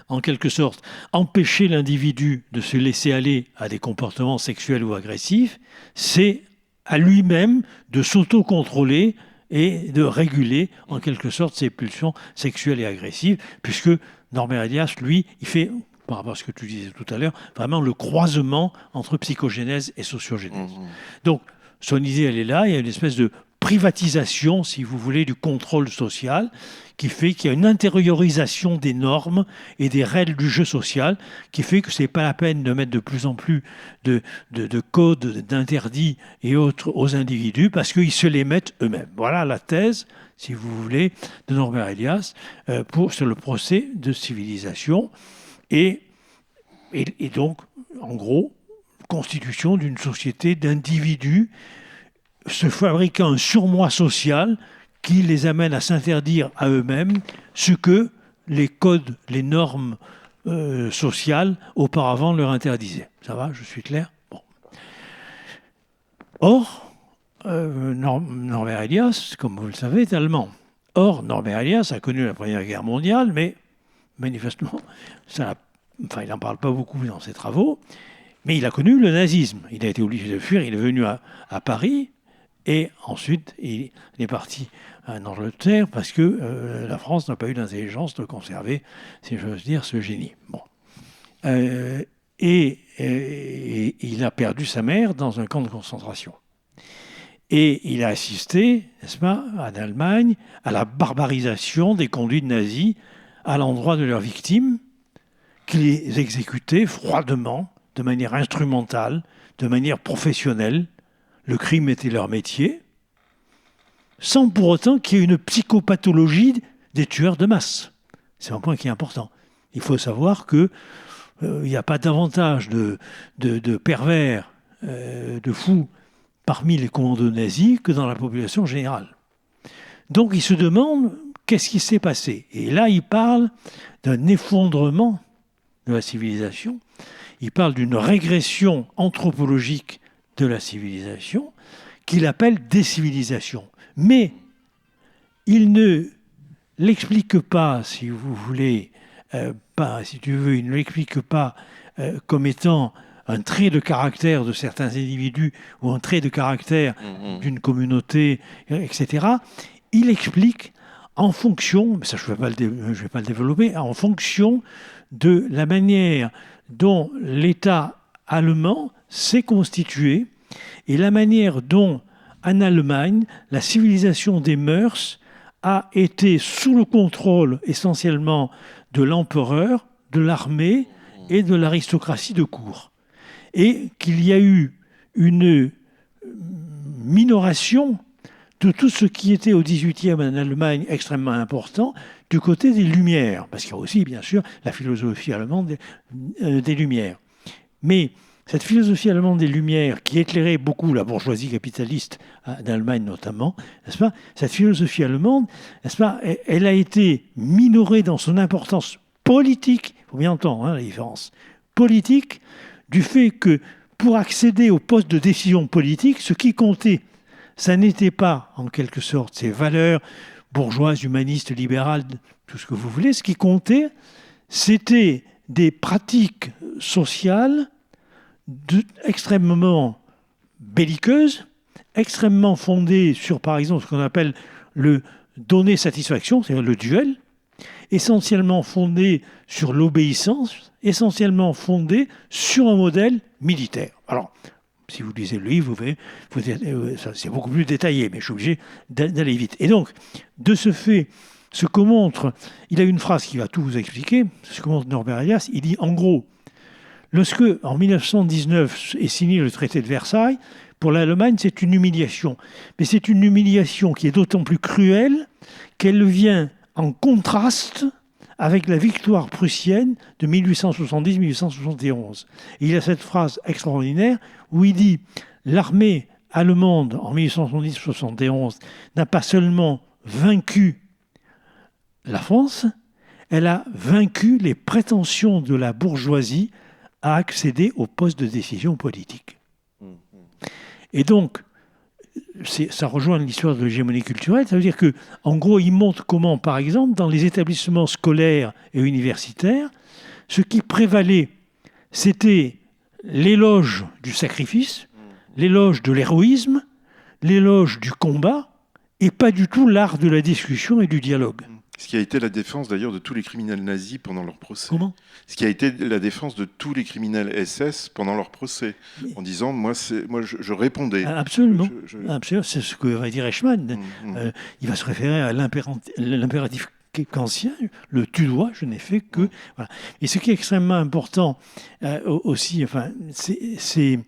en quelque sorte, empêcher l'individu de se laisser aller à des comportements sexuels ou agressifs, c'est à lui-même de s'auto-contrôler et de réguler, en quelque sorte, ses pulsions sexuelles et agressives, puisque Norbert Elias, lui, il fait, par rapport à ce que tu disais tout à l'heure, vraiment le croisement entre psychogénèse et sociogénèse. Donc, son idée, elle est là, il y a une espèce de privatisation, si vous voulez, du contrôle social, qui fait qu'il y a une intériorisation des normes et des règles du jeu social, qui fait que ce n'est pas la peine de mettre de plus en plus de codes, d'interdits et autres aux individus, parce qu'ils se les mettent eux-mêmes. Voilà la thèse, si vous voulez, de Norbert Elias sur le procès de civilisation. Et donc, en gros, constitution d'une société d'individus se fabriquant un surmoi social qui les amène à s'interdire à eux-mêmes ce que les codes, les normes sociales auparavant leur interdisaient. Ça va, je suis clair ? Bon. Or, Norbert Elias, comme vous le savez, est allemand. Or, Norbert Elias a connu la Première Guerre mondiale, mais manifestement, il n'en parle pas beaucoup dans ses travaux, mais il a connu le nazisme. Il a été obligé de fuir, il est venu à Paris, et ensuite, il est parti en Angleterre parce que la France n'a pas eu l'intelligence de conserver, si j'ose dire, ce génie. Bon. Et il a perdu sa mère dans un camp de concentration. Et il a assisté, n'est-ce pas, en Allemagne, à la barbarisation des conduites nazies à l'endroit de leurs victimes, qui les exécutaient froidement, de manière instrumentale, de manière professionnelle, le crime était leur métier, sans pour autant qu'il y ait une psychopathologie des tueurs de masse. C'est un point qui est important. Il faut savoir qu'il n'y a pas davantage de pervers, de fous parmi les commandos nazis que dans la population générale. Donc il se demande qu'est-ce qui s'est passé. Et là, il parle d'un effondrement de la civilisation. Il parle d'une régression anthropologique de la civilisation qu'il appelle décivilisation. Mais il ne l'explique pas, si vous voulez, si tu veux, il ne l'explique pas comme étant un trait de caractère de certains individus ou un trait de caractère d'une communauté, etc. Il explique en fonction, mais ça je ne vais pas le développer, en fonction de la manière dont l'État allemand s'est constitué et la manière dont, en Allemagne, la civilisation des mœurs a été sous le contrôle essentiellement de l'empereur, de l'armée et de l'aristocratie de cour. Et qu'il y a eu une minoration de tout ce qui était au XVIIIe en Allemagne extrêmement important du côté des Lumières, parce qu'il y a aussi, bien sûr, la philosophie allemande des Lumières. Mais cette philosophie allemande des Lumières, qui éclairait beaucoup la bourgeoisie capitaliste d'Allemagne notamment, n'est-ce pas, cette philosophie allemande, n'est-ce pas, elle a été minorée dans son importance politique, il faut bien entendre la différence, politique, du fait que pour accéder au poste de décision politique, ce qui comptait, ça n'était pas, en quelque sorte, ces valeurs bourgeoises, humanistes, libérales, tout ce que vous voulez. Ce qui comptait, c'était des pratiques sociales extrêmement belliqueuses, extrêmement fondées sur, par exemple, ce qu'on appelle le donner satisfaction, c'est-à-dire le duel, essentiellement fondées sur l'obéissance, essentiellement fondées sur un modèle militaire. Alors, si vous lisez le livre, vous verrez, c'est beaucoup plus détaillé, mais je suis obligé d'aller vite. Et donc, de ce fait, ce que montre, il a une phrase qui va tout vous expliquer, ce que montre Norbert Elias, il dit en gros, lorsque, en 1919, est signé le traité de Versailles, pour l'Allemagne, c'est une humiliation. Mais c'est une humiliation qui est d'autant plus cruelle qu'elle vient en contraste avec la victoire prussienne de 1870-1871. Et il a cette phrase extraordinaire où il dit « L'armée allemande, en 1870-1871, n'a pas seulement vaincu la France, elle a vaincu les prétentions de la bourgeoisie à accéder au poste de décision politique. » Et donc, ça rejoint l'histoire de l'hégémonie culturelle. Ça veut dire que, en gros, il montre comment, par exemple, dans les établissements scolaires et universitaires, ce qui prévalait, c'était l'éloge du sacrifice, l'éloge de l'héroïsme, l'éloge du combat, et pas du tout l'art de la discussion et du dialogue. Ce qui a été la défense d'ailleurs de tous les criminels nazis pendant leur procès. Comment ? Ce qui a été la défense de tous les criminels SS pendant leur procès, en disant moi je répondais. Absolument. Absolument. C'est ce que va dire Eichmann. Il va se référer à l'impératif kantien, le tu dois, je n'ai fait que. Voilà. Et ce qui est extrêmement important aussi, enfin, c'est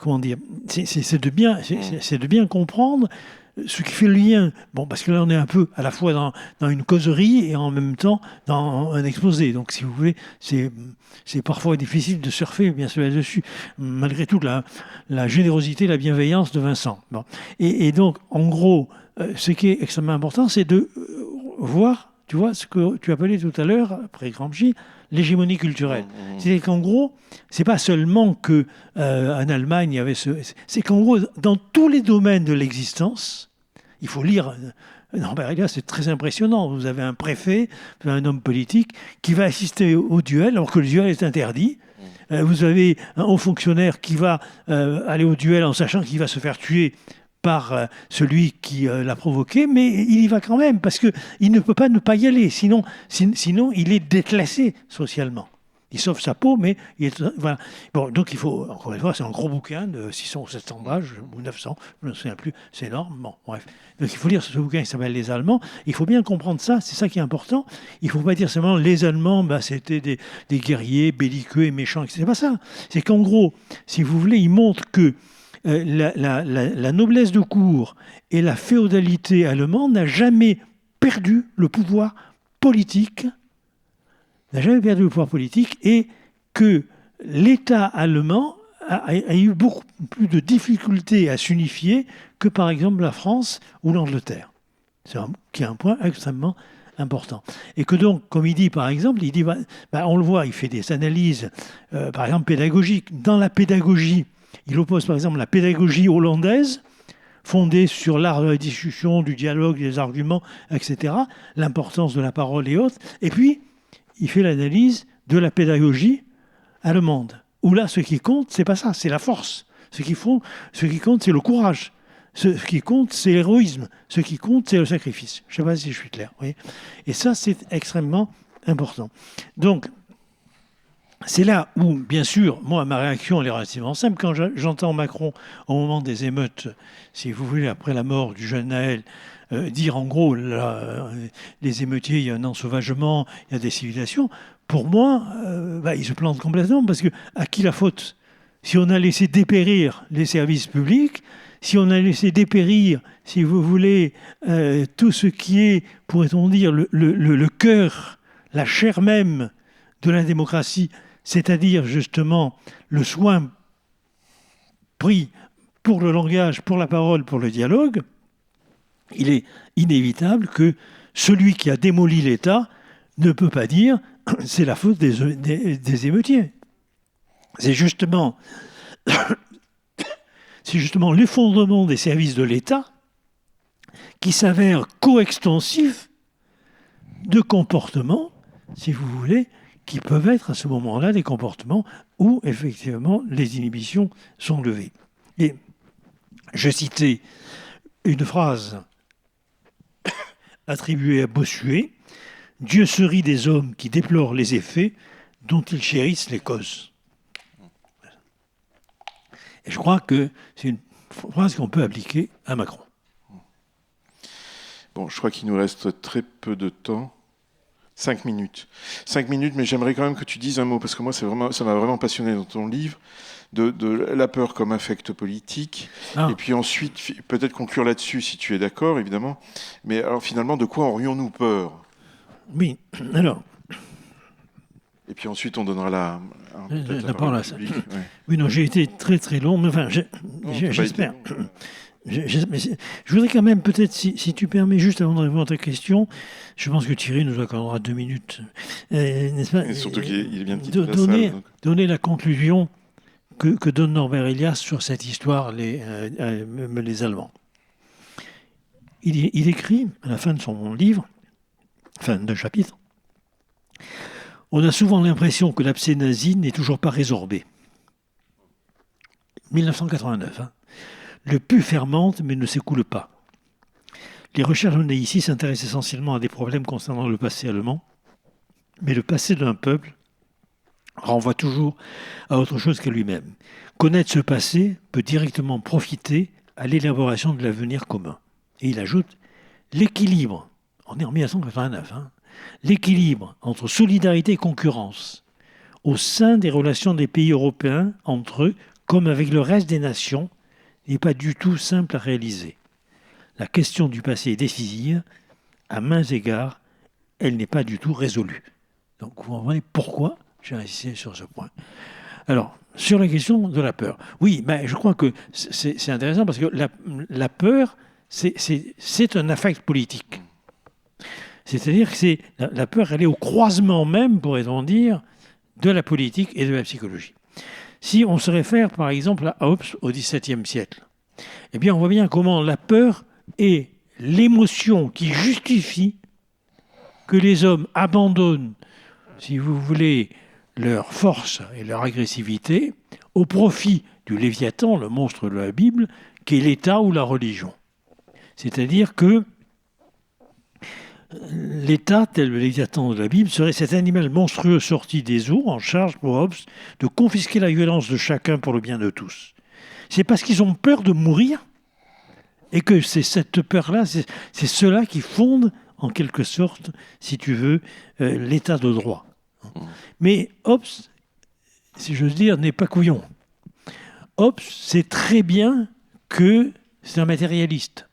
comment dire, c'est de bien comprendre ce qui fait le lien, bon, parce que là on est un peu à la fois dans une causerie et en même temps dans un exposé. Donc si vous voulez, c'est parfois difficile de surfer bien sûr là-dessus, malgré tout la générosité, la bienveillance de Vincent. Bon. Et donc en gros, ce qui est extrêmement important, c'est de voir, tu vois, ce que tu appelais tout à l'heure, après Gramsci, l'hégémonie culturelle. C'est qu'en gros, c'est pas seulement que en Allemagne il y avait c'est qu'en gros dans tous les domaines de l'existence, il faut lire. Norbert Elias, c'est très impressionnant. Vous avez un préfet, un homme politique qui va assister au duel alors que le duel est interdit. Vous avez un haut fonctionnaire qui va aller au duel en sachant qu'il va se faire tuer par celui qui l'a provoqué, mais il y va quand même, parce qu'il ne peut pas ne pas y aller, sinon il est déclassé socialement. Il sauve sa peau, mais il est... Voilà. Bon, donc il faut, encore une fois, c'est un gros bouquin de 600 ou 700 pages, ou 900, je ne me souviens plus, c'est énorme, bon, bref. Donc il faut lire ce bouquin qui s'appelle « Les Allemands », il faut bien comprendre ça, c'est ça qui est important. Il ne faut pas dire seulement « les Allemands, c'était des guerriers belliqueux et méchants », c'est pas ça. C'est qu'en gros, si vous voulez, il montre que la noblesse de cour et la féodalité allemande n'a jamais perdu le pouvoir politique, et que l'État allemand a eu beaucoup plus de difficultés à s'unifier que par exemple la France ou l'Angleterre. Qui est un point extrêmement important. Et que donc, comme il dit par exemple, on le voit, il fait des analyses, par exemple pédagogiques. Dans la pédagogie, il oppose par exemple la pédagogie hollandaise, fondée sur l'art de la discussion, du dialogue, des arguments, etc., l'importance de la parole et autres. Et puis, il fait l'analyse de la pédagogie allemande, où là, ce qui compte, c'est pas ça, c'est la force. Ce qui compte, c'est le courage. Ce qui compte, c'est l'héroïsme. Ce qui compte, c'est le sacrifice. Je ne sais pas si je suis clair. Oui. Et ça, c'est extrêmement important. Donc, c'est là où, bien sûr, moi, ma réaction, elle est relativement simple. Quand j'entends Macron, au moment des émeutes, si vous voulez, après la mort du jeune Naël, dire en gros, les émeutiers, il y a un ensauvagement, il y a des civilisations, pour moi, il se plante complètement, parce que à qui la faute? Si on a laissé dépérir les services publics, si on a laissé dépérir, si vous voulez, tout ce qui est, pourrait-on dire, le cœur, la chair même de la démocratie, c'est-à-dire justement le soin pris pour le langage, pour la parole, pour le dialogue, il est inévitable que celui qui a démoli l'État ne peut pas dire c'est la faute des émeutiers. C'est justement l'effondrement des services de l'État qui s'avère coextensif de comportements, si vous voulez, qui peuvent être à ce moment-là des comportements où effectivement les inhibitions sont levées. Et je citais une phrase attribuée à Bossuet: « Dieu se rit des hommes qui déplorent les effets dont ils chérissent les causes. » Et je crois que c'est une phrase qu'on peut appliquer à Macron. Bon, je crois qu'il nous reste très peu de temps. 5 minutes. 5 minutes, mais j'aimerais quand même que tu dises un mot, parce que moi, ça m'a vraiment passionné dans ton livre, de la peur comme affect politique. Ah. Et puis ensuite, peut-être conclure là-dessus, si tu es d'accord, évidemment. Mais alors, finalement, de quoi aurions-nous peur? Oui, alors... Et puis ensuite, on donnera la parole à ça. Ouais. Oui, non, j'ai été très très long, mais enfin, j'espère. Je voudrais quand même, peut-être, si tu permets, juste avant de répondre à ta question, je pense que Thierry nous accordera 2 minutes, n'est-ce pas? Et surtout qu'il vient de quitter la salle. Donner la conclusion que donne Norbert Elias sur cette histoire, les Allemands. Il écrit, à la fin de son livre, fin d'un chapitre, « On a souvent l'impression que l'abcès nazi n'est toujours pas résorbé. » 1989, hein. Le pu fermente, mais ne s'écoule pas. Les recherches menées ici s'intéressent essentiellement à des problèmes concernant le passé allemand, mais le passé d'un peuple renvoie toujours à autre chose qu'à lui-même. Connaître ce passé peut directement profiter à l'élaboration de l'avenir commun. Et il ajoute l'équilibre, on est en 1989, hein, l'équilibre entre solidarité et concurrence au sein des relations des pays européens entre eux, comme avec le reste des nations, n'est pas du tout simple à réaliser. La question du passé est décisive. À maints égards, elle n'est pas du tout résolue. Donc vous comprenez pourquoi j'ai insisté sur ce point. Alors, sur la question de la peur. Oui, mais je crois que c'est intéressant parce que la peur, c'est un affect politique. C'est-à-dire que la peur, elle est au croisement même, pourrait-on dire, de la politique et de la psychologie. Si on se réfère, par exemple, à Hobbes au XVIIe siècle, eh bien, on voit bien comment la peur est l'émotion qui justifie que les hommes abandonnent, si vous voulez, leur force et leur agressivité au profit du Léviathan, le monstre de la Bible, qui est l'État ou la religion. C'est-à-dire que l'État, tel le Léviathan de la Bible, serait cet animal monstrueux sorti des eaux, en charge pour Hobbes de confisquer la violence de chacun pour le bien de tous. C'est parce qu'ils ont peur de mourir, et que c'est cette peur-là, c'est cela qui fonde, en quelque sorte, si tu veux, l'état de droit. Mais Hobbes, si j'ose dire, n'est pas couillon. Hobbes sait très bien que c'est un matérialiste.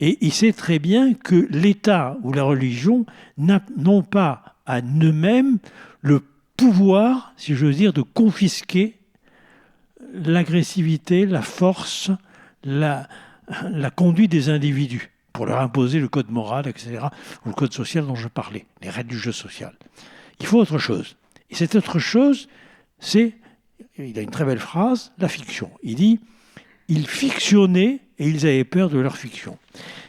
Et il sait très bien que l'État ou la religion n'ont pas à eux-mêmes le pouvoir, si j'ose dire, de confisquer l'agressivité, la force, la conduite des individus pour leur imposer le code moral, etc., ou le code social dont je parlais, les règles du jeu social. Il faut autre chose. Et cette autre chose, il a une très belle phrase, la fiction. Il dit, ils fictionnaient et ils avaient peur de leur fiction.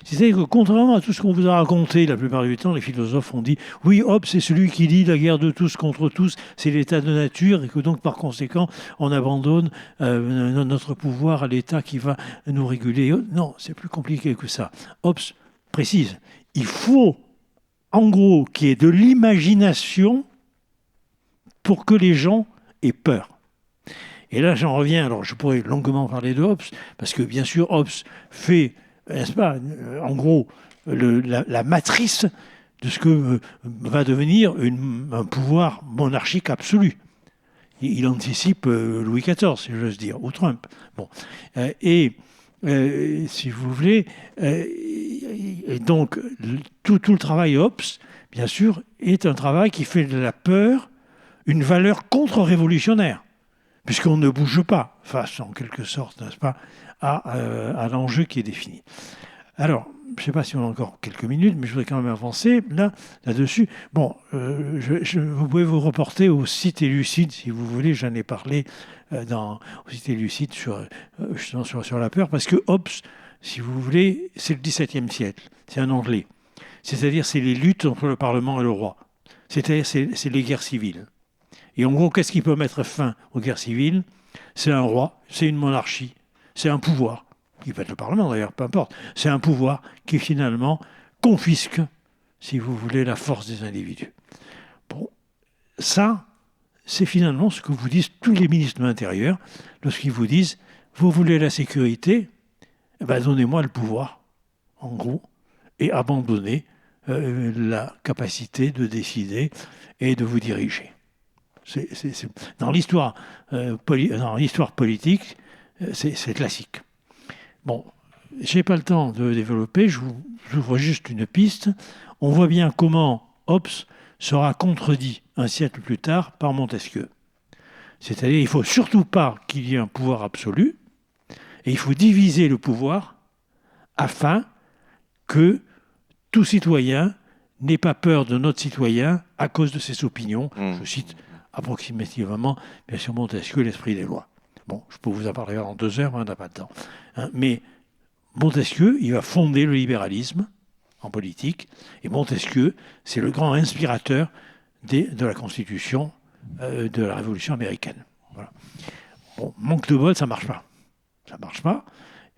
C'est-à-dire que contrairement à tout ce qu'on vous a raconté, la plupart du temps, les philosophes ont dit « Oui, Hobbes, c'est celui qui dit la guerre de tous contre tous, c'est l'état de nature, et que donc, par conséquent, on abandonne notre pouvoir à l'état qui va nous réguler. » Non, c'est plus compliqué que ça. Hobbes précise, il faut, en gros, qu'il y ait de l'imagination pour que les gens aient peur. Et là, j'en reviens, alors je pourrais longuement parler de Hobbes, parce que bien sûr, Hobbes fait, n'est-ce pas, en gros, la matrice de ce que va devenir un pouvoir monarchique absolu. Il anticipe Louis XIV, si j'ose dire, ou Trump. Bon. Si vous voulez, et donc, tout le travail Hobbes, bien sûr, est un travail qui fait de la peur une valeur contre-révolutionnaire, puisqu'on ne bouge pas face, en quelque sorte, n'est-ce pas, à l'enjeu qui est défini. Alors, je ne sais pas si on a encore quelques minutes, mais je voudrais quand même avancer là-dessus. Bon, vous pouvez vous reporter au Cité lucide, si vous voulez. J'en ai parlé au Cité lucide justement sur la peur, parce que Hobbes, si vous voulez, c'est le XVIIe siècle. C'est un Anglais. C'est-à-dire, c'est les luttes entre le Parlement et le roi. C'est-à-dire, c'est les guerres civiles. Et en gros, qu'est-ce qui peut mettre fin aux guerres civiles? C'est un roi, c'est une monarchie, c'est un pouvoir, qui peut être le Parlement d'ailleurs, peu importe. C'est un pouvoir qui finalement confisque, si vous voulez, la force des individus. Bon, ça, c'est finalement ce que vous disent tous les ministres de l'Intérieur lorsqu'ils vous disent « Vous voulez la sécurité, eh ben, donnez-moi le pouvoir, en gros, et abandonnez la capacité de décider et de vous diriger. » Dans l'histoire politique, c'est classique. Bon, je n'ai pas le temps de développer, j'ouvre juste une piste. On voit bien comment Hobbes sera contredit un siècle plus tard par Montesquieu. C'est-à-dire qu'il ne faut surtout pas qu'il y ait un pouvoir absolu, et il faut diviser le pouvoir afin que tout citoyen n'ait pas peur de notre citoyen à cause de ses opinions. Je cite approximativement, bien sûr, Montesquieu, l'esprit des lois. Bon, je peux vous en parler en 2 heures, on n'a pas de temps. Mais Montesquieu, il va fonder le libéralisme en politique, et Montesquieu, c'est le grand inspirateur de la Constitution de la Révolution américaine. Voilà. Bon, manque de bol, ça ne marche pas. Ça ne marche pas.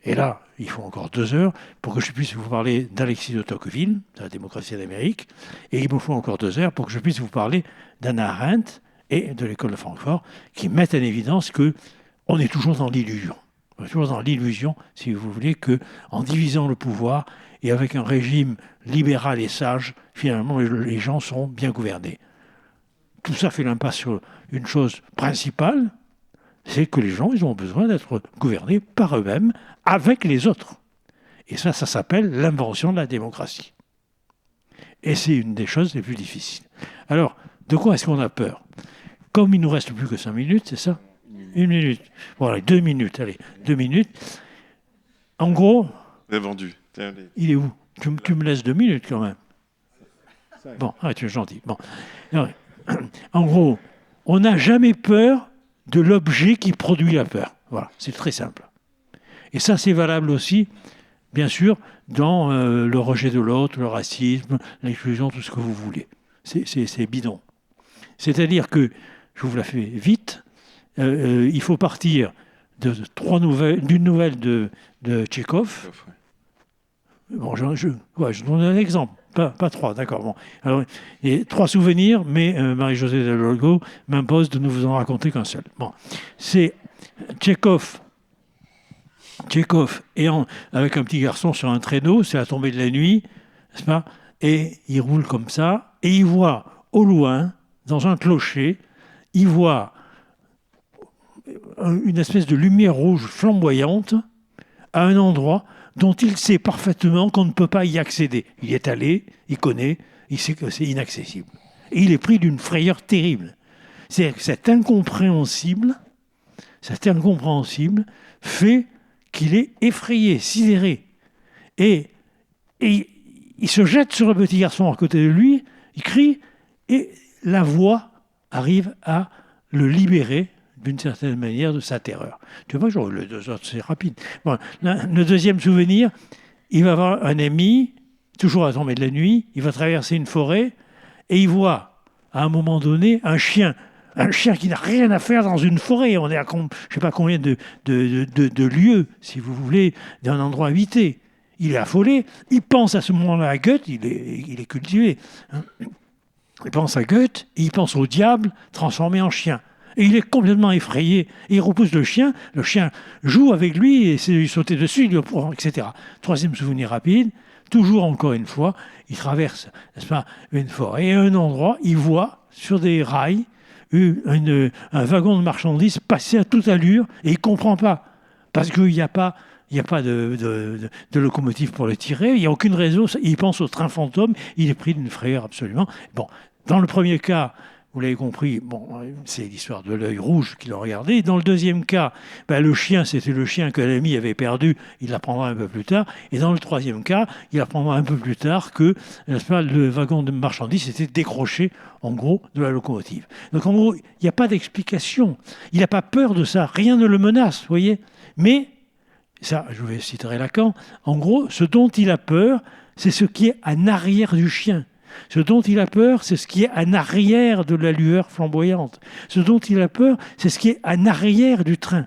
Et là, il faut encore 2 heures pour que je puisse vous parler d'Alexis de Tocqueville, de la démocratie d'Amérique, et il me faut encore 2 heures pour que je puisse vous parler d'Hannah Arendt et de l'école de Francfort, qui mettent en évidence qu'on est toujours dans l'illusion. On est toujours dans l'illusion, si vous voulez, qu'en divisant le pouvoir et avec un régime libéral et sage, finalement, les gens seront bien gouvernés. Tout ça fait l'impasse sur une chose principale, c'est que les gens, ils ont besoin d'être gouvernés par eux-mêmes, avec les autres. Et ça s'appelle l'invention de la démocratie. Et c'est une des choses les plus difficiles. Alors, de quoi est-ce qu'on a peur? Comme il nous reste plus que 5 minutes, c'est ça? 1 minute. Voilà, 2 minutes, allez, 2 minutes. En gros... C'est vendu. Il est où? Tu me laisses 2 minutes quand même. Bon, tu es gentil. Bon. En gros, on n'a jamais peur de l'objet qui produit la peur. Voilà, c'est très simple. Et ça, c'est valable aussi, bien sûr, dans le rejet de l'autre, le racisme, l'exclusion, tout ce que vous voulez. C'est bidon. C'est-à-dire que, je vous la fais vite, il faut partir d'une nouvelle de Tchekhov. Bon, je donne un exemple, pas 3, d'accord. Bon. Alors, il y a 3 souvenirs, mais Marie-Josée Delorgo m'impose de ne vous en raconter qu'un seul. Bon, c'est Tchekhov est avec un petit garçon sur un traîneau, c'est la tombée de la nuit, n'est-ce pas? Et il roule comme ça, et il voit au loin, dans un clocher, il voit une espèce de lumière rouge flamboyante à un endroit dont il sait parfaitement qu'on ne peut pas y accéder. Il y est allé, il connaît, il sait que c'est inaccessible. Et il est pris d'une frayeur terrible. C'est-à-dire que cet incompréhensible fait qu'il est effrayé, sidéré. Et il se jette sur le petit garçon à côté de lui, il crie, et la voix arrive à le libérer d'une certaine manière de sa terreur. Tu vois, genre, le deux autres, c'est rapide. Bon, le deuxième souvenir, il va avoir un ami, toujours à tomber de la nuit, il va traverser une forêt, et il voit, à un moment donné, un chien qui n'a rien à faire dans une forêt. On est à je ne sais pas combien de lieues, si vous voulez, d'un endroit habité. Il est affolé. Il pense à ce moment-là à Goethe. Il est cultivé. Hein. Il pense à Goethe et il pense au diable transformé en chien. Et il est complètement effrayé. Et il repousse le chien. Le chien joue avec lui et essaie de lui sauter dessus, etc. Troisième souvenir rapide. Toujours encore une fois, il traverse, n'est-ce pas, une forêt et à un endroit, il voit sur des rails un wagon de marchandises passer à toute allure et il ne comprend pas. Parce qu'il n'y a pas de locomotive pour le tirer, il n'y a aucune raison. Il pense au train fantôme, il est pris d'une frayeur absolument. Bon, dans le premier cas, vous l'avez compris, bon, c'est l'histoire de l'œil rouge qu'il a regardé. Dans le deuxième cas, le chien, c'était le chien que l'ami avait perdu, il l'apprendra un peu plus tard. Et dans le troisième cas, il apprendra un peu plus tard que, n'est-ce pas, le wagon de marchandises était décroché, en gros, de la locomotive. Donc en gros, il n'y a pas d'explication. Il n'a pas peur de ça, rien ne le menace, vous voyez. Mais, ça, je vais citer Lacan, en gros, ce dont il a peur, c'est ce qui est en arrière du chien. Ce dont il a peur, c'est ce qui est en arrière de la lueur flamboyante. Ce dont il a peur, c'est ce qui est en arrière du train.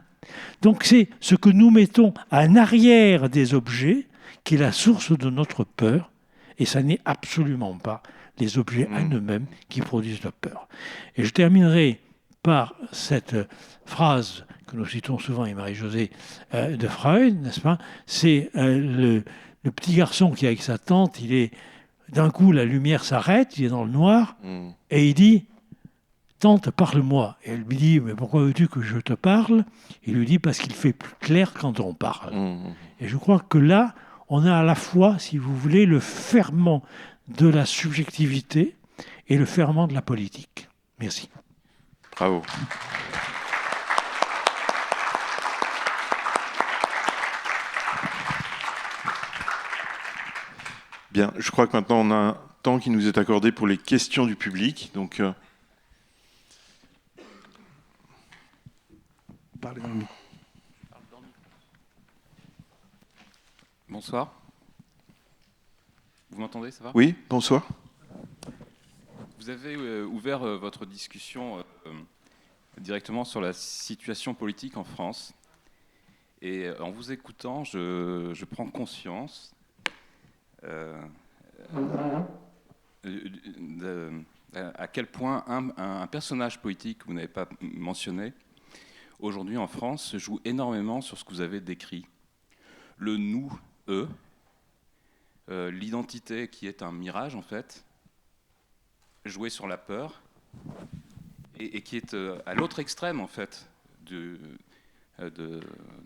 Donc c'est ce que nous mettons en arrière des objets qui est la source de notre peur. Et ça n'est absolument pas les objets en eux-mêmes qui produisent la peur. Et je terminerai par cette phrase que nous citons souvent, et Marie-Josée, de Freud, n'est-ce pas ? C'est le petit garçon qui est avec sa tante, il est... D'un coup, la lumière s'arrête, il est dans le noir, et il dit « Tante, parle-moi ». Et elle lui dit « Mais pourquoi veux-tu que je te parle ?» Il lui dit « Parce qu'il fait plus clair quand on parle ». Et je crois que là, on a à la fois, si vous voulez, le ferment de la subjectivité et le ferment de la politique. Merci. Bravo. Bien, je crois que maintenant on a un temps qui nous est accordé pour les questions du public. Donc, Parlez dans le micro. Bonsoir. Vous m'entendez, ça va ? oui, bonsoir. Vous avez ouvert votre discussion directement sur la situation politique en France. Et en vous écoutant, je prends conscience à quel point un personnage politique que vous n'avez pas mentionné, aujourd'hui en France, se joue énormément sur ce que vous avez décrit. Le nous, eux, l'identité qui est un mirage en fait, joué sur la peur, et qui est à l'autre extrême en fait du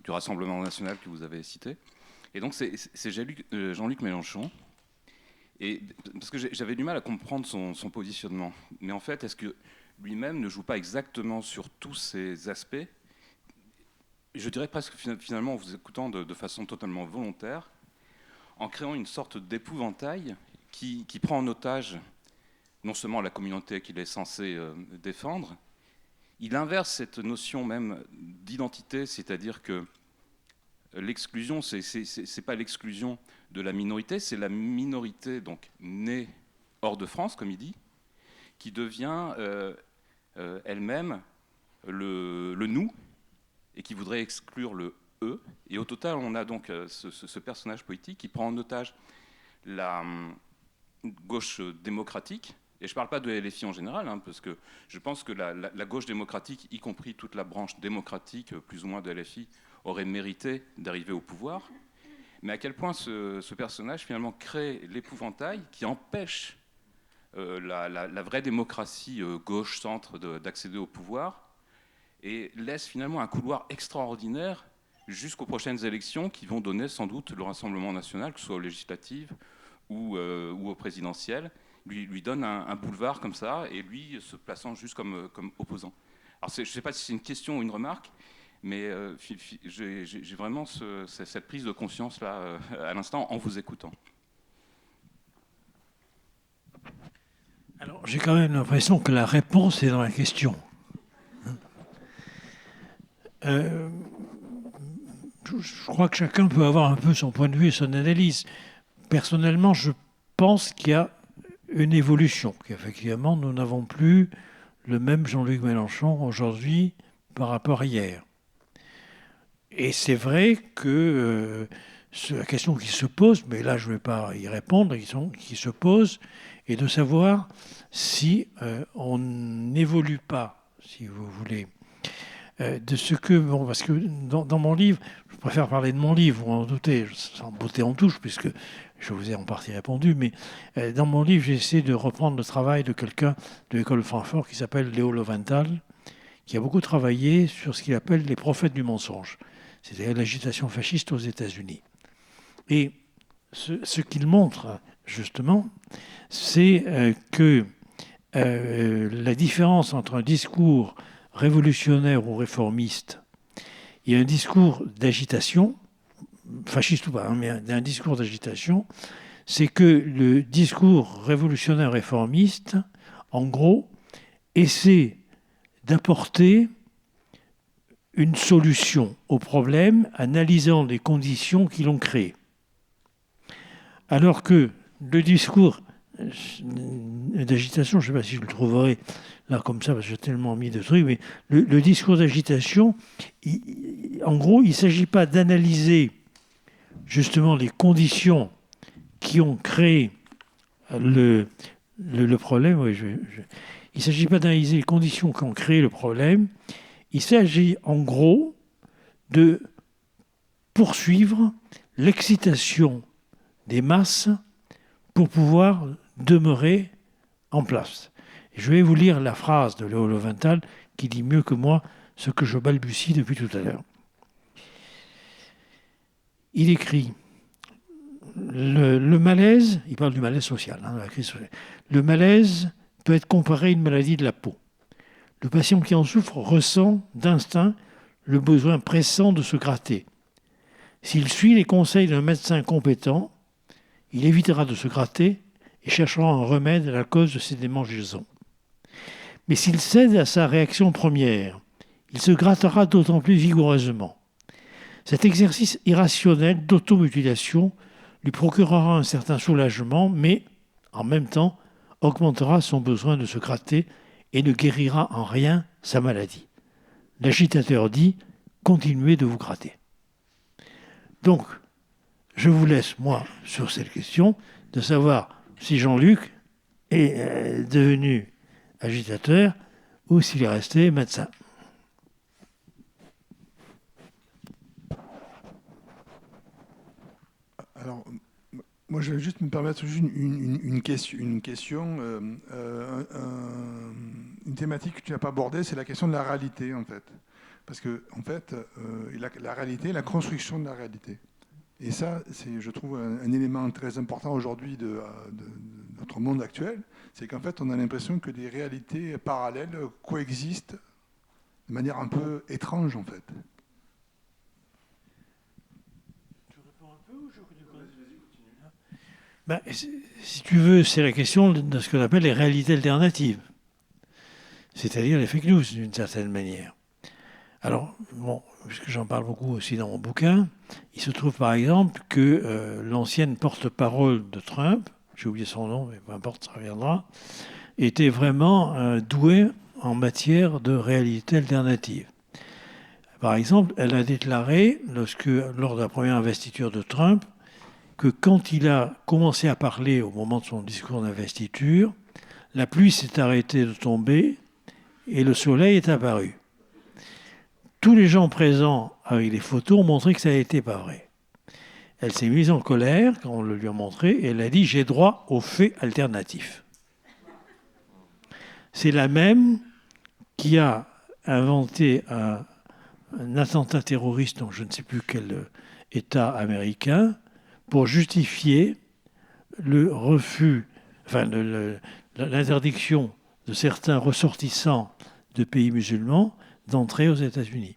Rassemblement national que vous avez cité. Et donc c'est Jean-Luc Mélenchon. Et, parce que j'avais du mal à comprendre son positionnement. Mais en fait, est-ce que lui-même ne joue pas exactement sur tous ces aspects ? Je dirais presque finalement, en vous écoutant de façon totalement volontaire, en créant une sorte d'épouvantail qui prend en otage non seulement la communauté qu'il est censé défendre, il inverse cette notion même d'identité, c'est-à-dire que l'exclusion, c'est pas l'exclusion de la minorité, c'est la minorité donc née hors de France, comme il dit, qui devient elle-même le nous et qui voudrait exclure le eux. Et au total, on a donc ce personnage politique qui prend en otage la gauche démocratique. Et je ne parle pas de LFI en général, hein, parce que je pense que la gauche démocratique, y compris toute la branche démocratique, plus ou moins de LFI, aurait mérité d'arriver au pouvoir. Mais à quel point ce personnage, finalement, crée l'épouvantail qui empêche la vraie démocratie gauche-centre d'accéder au pouvoir. et laisse finalement un couloir extraordinaire jusqu'aux prochaines élections qui vont donner sans doute le Rassemblement national, que ce soit aux législatives ou aux présidentielles, lui donne un boulevard comme ça, et lui se plaçant juste comme opposant. Alors je ne sais pas si c'est une question ou une remarque, mais j'ai vraiment cette prise de conscience là à l'instant en vous écoutant. Alors j'ai quand même l'impression que la réponse est dans la question. Je crois que chacun peut avoir un peu son point de vue et son analyse. Personnellement, je pense qu'il y a une évolution, qu'effectivement, nous n'avons plus le même Jean-Luc Mélenchon aujourd'hui par rapport à hier. Et c'est vrai que la question qui se pose, mais là je ne vais pas y répondre, qui se pose, est de savoir si on n'évolue pas, si vous voulez, de ce que... Bon, parce que dans mon livre, je préfère parler de mon livre, vous en doutez, sans botter en touche, puisque je vous ai en partie répondu, mais dans mon livre, j'essaie de reprendre le travail de quelqu'un de l'école de Francfort qui s'appelle Léo Lowenthal, qui a beaucoup travaillé sur ce qu'il appelle les prophètes du mensonge, c'est-à-dire l'agitation fasciste aux États-Unis. Et ce qu'il montre, justement, c'est que la différence entre un discours révolutionnaire ou réformiste et un discours d'agitation, fasciste ou pas, mais un discours d'agitation, c'est que le discours révolutionnaire réformiste, en gros, essaie d'apporter une solution au problème, analysant les conditions qui l'ont créé. Alors que le discours d'agitation, je ne sais pas si je le trouverai là comme ça, parce que j'ai tellement mis de trucs, mais le discours d'agitation, en gros, il ne s'agit pas d'analyser justement les conditions qui ont créé le problème. Oui, il ne s'agit pas d'analyser les conditions qui ont créé le problème. Il s'agit en gros de poursuivre l'excitation des masses pour pouvoir demeurer en place. Et je vais vous lire la phrase de Léo Lowenthal qui dit mieux que moi ce que je balbutie depuis tout à l'heure. Il écrit le malaise, il parle du malaise social, la crise sociale. Le malaise peut être comparé à une maladie de la peau. Le patient qui en souffre ressent d'instinct le besoin pressant de se gratter. S'il suit les conseils d'un médecin compétent, il évitera de se gratter et cherchera un remède à la cause de ses démangeaisons. Mais s'il cède à sa réaction première, il se grattera d'autant plus vigoureusement. Cet exercice irrationnel d'automutilation lui procurera un certain soulagement, mais en même temps augmentera son besoin de se gratter et ne guérira en rien sa maladie. L'agitateur dit « continuez de vous gratter ». Donc, je vous laisse, moi, sur cette question, de savoir si Jean-Luc est devenu agitateur ou s'il est resté médecin. Alors, moi, je vais juste me permettre une thématique que tu n'as pas abordée, c'est la question de la réalité, en fait. Parce que, en fait, la réalité, la construction de la réalité. Et ça, c'est, je trouve, un élément très important aujourd'hui de notre monde actuel, c'est qu'en fait, on a l'impression que des réalités parallèles coexistent de manière un peu étrange, en fait. Ben, si tu veux, c'est la question de ce qu'on appelle les réalités alternatives, c'est-à-dire les fake news, d'une certaine manière. Alors, bon, puisque j'en parle beaucoup aussi dans mon bouquin, il se trouve par exemple que l'ancienne porte-parole de Trump, j'ai oublié son nom, mais peu importe, ça reviendra, était vraiment douée en matière de réalité alternative. Par exemple, elle a déclaré, lors de la première investiture de Trump, que quand il a commencé à parler au moment de son discours d'investiture, la pluie s'est arrêtée de tomber et le soleil est apparu. Tous les gens présents avec les photos ont montré que ça n'était pas vrai. Elle s'est mise en colère quand on le lui a montré et elle a dit « j'ai droit aux faits alternatifs ». C'est la même qui a inventé un attentat terroriste, donc je ne sais plus quel État américain, pour justifier le refus, enfin l'interdiction de certains ressortissants de pays musulmans d'entrer aux États-Unis.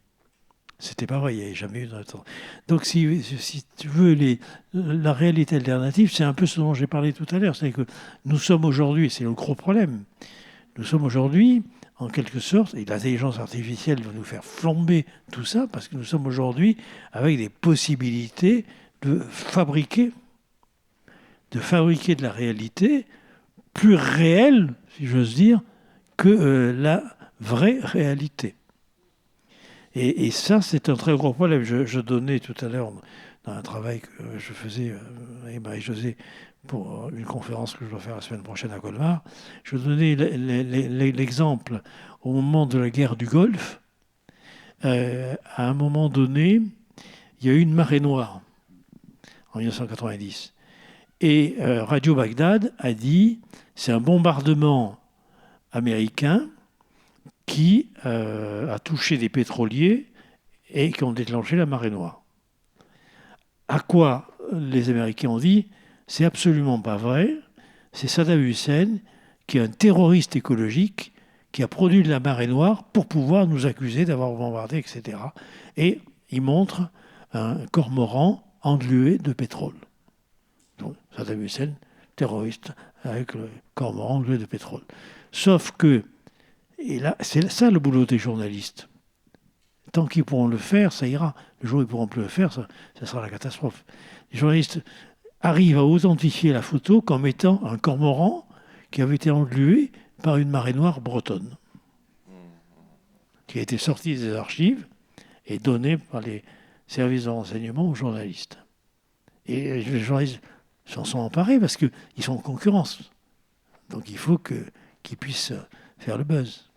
C'était pas vrai, il n'y avait jamais eu d'attentat. Donc si tu veux, la réalité alternative, c'est un peu ce dont j'ai parlé tout à l'heure. C'est que nous sommes aujourd'hui, c'est le gros problème, nous sommes aujourd'hui, en quelque sorte, et l'intelligence artificielle va nous faire flamber tout ça, parce que nous sommes aujourd'hui avec des possibilités de fabriquer de la réalité plus réelle, si j'ose dire, que la vraie réalité. Et ça, c'est un très gros problème. Je donnais tout à l'heure, dans un travail que je faisais avec Marie-Josée pour une conférence que je dois faire la semaine prochaine à Colmar, je donnais l'exemple au moment de la guerre du Golfe. À un moment donné, il y a eu une marée noire en 1990. Et Radio Bagdad a dit c'est un bombardement américain qui a touché des pétroliers et qui ont déclenché la marée noire. À quoi les Américains ont dit c'est absolument pas vrai, c'est Saddam Hussein qui est un terroriste écologique qui a produit de la marée noire pour pouvoir nous accuser d'avoir bombardé, etc. Et ils montrent un cormoran englué de pétrole. Donc, Saddam Hussein, terroriste, avec le cormoran englué de pétrole. Sauf que, et là, c'est ça le boulot des journalistes. Tant qu'ils pourront le faire, ça ira. Le jour où ils ne pourront plus le faire, ça sera la catastrophe. Les journalistes arrivent à authentifier la photo comme étant un cormoran qui avait été englué par une marée noire bretonne, qui a été sortie des archives et donnée par les services de renseignement aux journalistes. Et les journalistes s'en sont emparés parce qu'ils sont en concurrence. Donc il faut qu'ils puissent faire le buzz.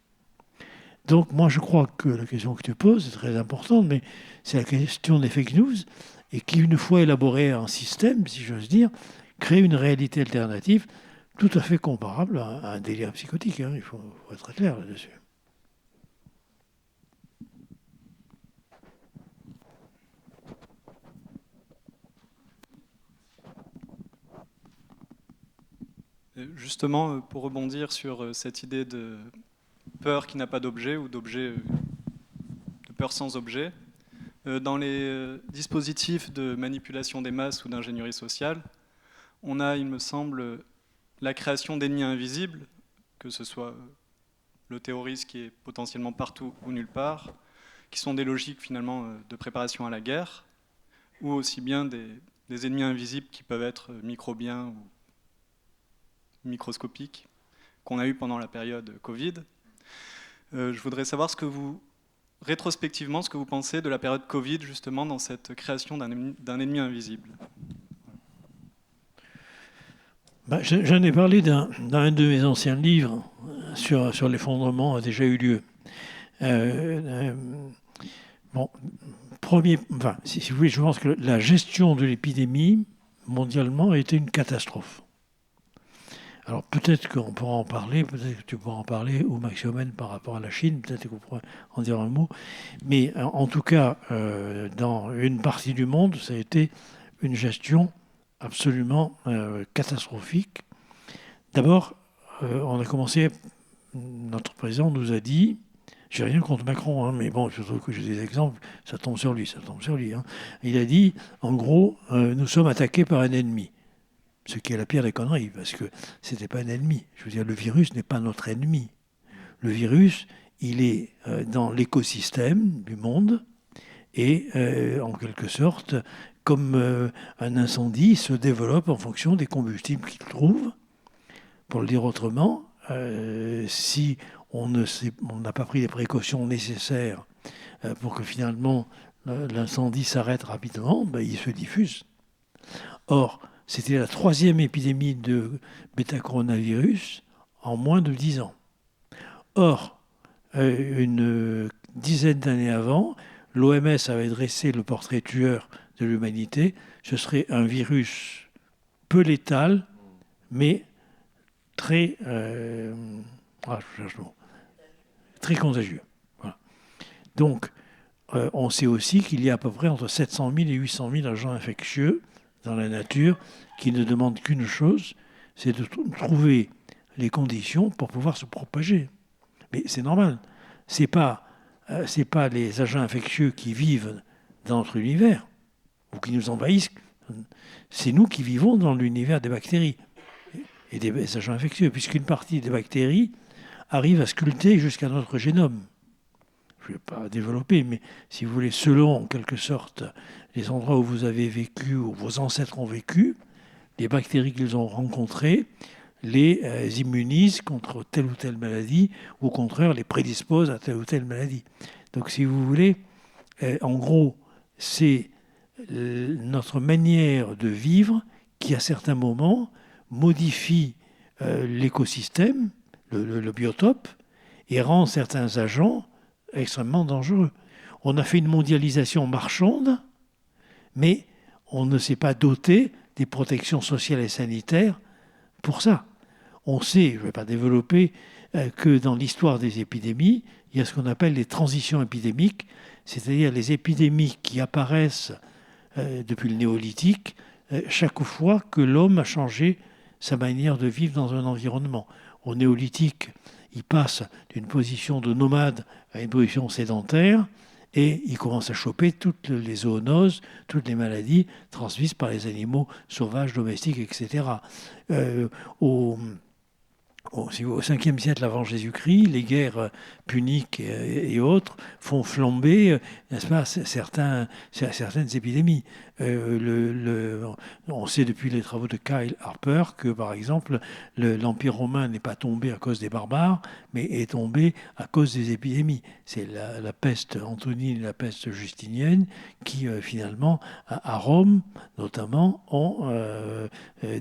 Donc moi je crois que la question que tu poses est très importante, mais c'est la question des fake news, et qui, une fois élaboré un système, si j'ose dire, crée une réalité alternative tout à fait comparable à un délire psychotique. Hein. Il faut être très clair là-dessus. Justement, pour rebondir sur cette idée de peur qui n'a pas d'objet ou de peur sans objet, dans les dispositifs de manipulation des masses ou d'ingénierie sociale, on a, il me semble, la création d'ennemis invisibles, que ce soit le terroriste qui est potentiellement partout ou nulle part, qui sont des logiques finalement de préparation à la guerre, ou aussi bien des ennemis invisibles qui peuvent être microbiens ou microscopiques, qu'on a eu pendant la période Covid. Je voudrais savoir rétrospectivement, ce que vous pensez de la période Covid, justement, dans cette création d'un ennemi invisible. J'en ai parlé dans un de mes anciens livres sur l'effondrement a déjà eu lieu. Si vous voulez, je pense que la gestion de l'épidémie mondialement a été une catastrophe. Alors peut-être qu'on pourra en parler, peut-être que tu pourras en parler, ou Maxiomène par rapport à la Chine, peut-être qu'on pourra en dire un mot. Mais en tout cas, dans une partie du monde, ça a été une gestion absolument catastrophique. D'abord, on a commencé, notre président nous a dit, j'ai rien contre Macron, hein, mais bon, je trouve que j'ai des exemples, ça tombe sur lui. Hein. Il a dit, en gros, nous sommes attaqués par un ennemi. Ce qui est la pire des conneries, parce que ce n'était pas un ennemi. Je veux dire, le virus n'est pas notre ennemi. Le virus, il est dans l'écosystème du monde, et en quelque sorte, comme un incendie, il se développe en fonction des combustibles qu'il trouve. Pour le dire autrement, si on n'a pas pris les précautions nécessaires pour que finalement l'incendie s'arrête rapidement, il se diffuse. Or, c'était la 3e épidémie de bêta-coronavirus en moins de 10 ans. Or, une dizaine d'années avant, l'OMS avait dressé le portrait tueur de l'humanité. Ce serait un virus peu létal, mais très, très contagieux. Voilà. Donc, on sait aussi qu'il y a à peu près entre 700 000 et 800 000 agents infectieux dans la nature qui ne demandent qu'une chose, c'est de trouver les conditions pour pouvoir se propager. Mais c'est normal. C'est pas les agents infectieux qui vivent dans notre univers ou qui nous envahissent. C'est nous qui vivons dans l'univers des bactéries et des agents infectieux, puisqu'une partie des bactéries arrive à sculpter jusqu'à notre génome. Je ne vais pas développer, mais si vous voulez, selon, en quelque sorte, les endroits où vous avez vécu, où vos ancêtres ont vécu, les bactéries qu'ils ont rencontrées les immunisent contre telle ou telle maladie, ou au contraire, les prédisposent à telle ou telle maladie. Donc, si vous voulez, en gros, c'est notre manière de vivre qui, à certains moments, modifie l'écosystème, le biotope, et rend certains agents extrêmement dangereux. On a fait une mondialisation marchande, mais on ne s'est pas doté des protections sociales et sanitaires pour ça. On sait, je ne vais pas développer, que dans l'histoire des épidémies, il y a ce qu'on appelle les transitions épidémiques, c'est-à-dire les épidémies qui apparaissent depuis le néolithique, chaque fois que l'homme a changé sa manière de vivre dans un environnement. Au néolithique, il passe d'une position de nomade à une position sédentaire et il commence à choper toutes les zoonoses, toutes les maladies transmises par les animaux sauvages, domestiques, etc. Au 5e siècle avant Jésus-Christ, les guerres puniques et autres font flamber, n'est-ce pas, certaines épidémies. On sait depuis les travaux de Kyle Harper que, par exemple, l'Empire romain n'est pas tombé à cause des barbares, mais est tombé à cause des épidémies. C'est la peste antonine et la peste justinienne qui, finalement, à Rome, notamment, ont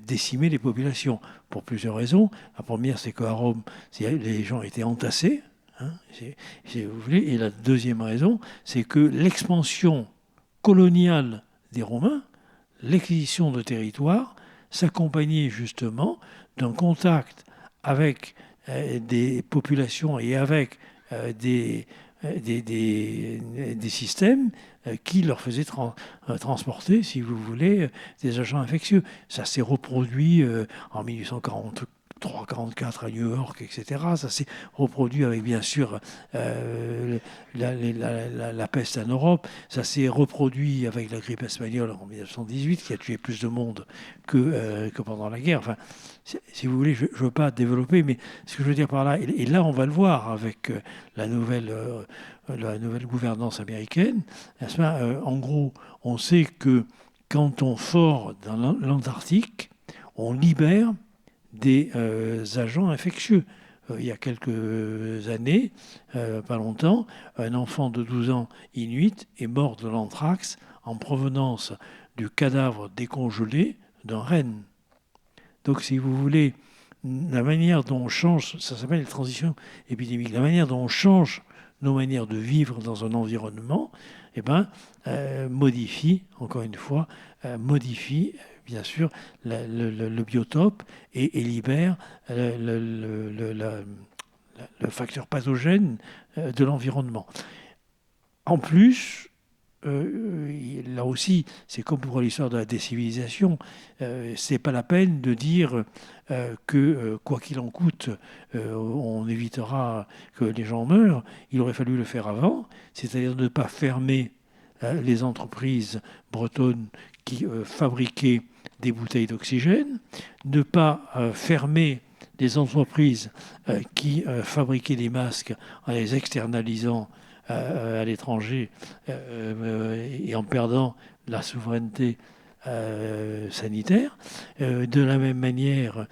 décimé les populations. Pour plusieurs raisons. La première, c'est qu'à Rome, les gens étaient entassés, hein, si vous voulez. Et la deuxième raison, c'est que l'expansion coloniale des Romains, l'acquisition de territoires, s'accompagnait justement d'un contact avec des populations et avec des systèmes qui leur faisaient transporter, si vous voulez, des agents infectieux. Ça s'est reproduit en 1843-44 à New York, etc. Ça s'est reproduit avec, bien sûr, la peste en Europe. Ça s'est reproduit avec la grippe espagnole en 1918, qui a tué plus de monde que pendant la guerre. Enfin, si vous voulez, je ne veux pas développer, mais ce que je veux dire par là, et là on va le voir avec la nouvelle gouvernance américaine, en gros, on sait que quand on fore dans l'Antarctique, on libère des agents infectieux. Il y a quelques années, pas longtemps, un enfant de 12 ans inuit est mort de l'anthrax en provenance du cadavre décongelé d'un renne. Donc, si vous voulez, la manière dont on change, ça s'appelle les transitions épidémiques, la manière dont on change nos manières de vivre dans un environnement, modifie, encore une fois, modifie bien sûr le biotope et libère le facteur pathogène de l'environnement. En plus, là aussi, c'est comme pour l'histoire de la décivilisation, c'est pas la peine de dire que quoi qu'il en coûte, on évitera que les gens meurent. Il aurait fallu le faire avant, c'est-à-dire ne pas fermer les entreprises bretonnes qui fabriquaient des bouteilles d'oxygène, ne pas fermer les entreprises qui fabriquaient des masques en les externalisant à l'étranger et en perdant la souveraineté sanitaire. De la même manière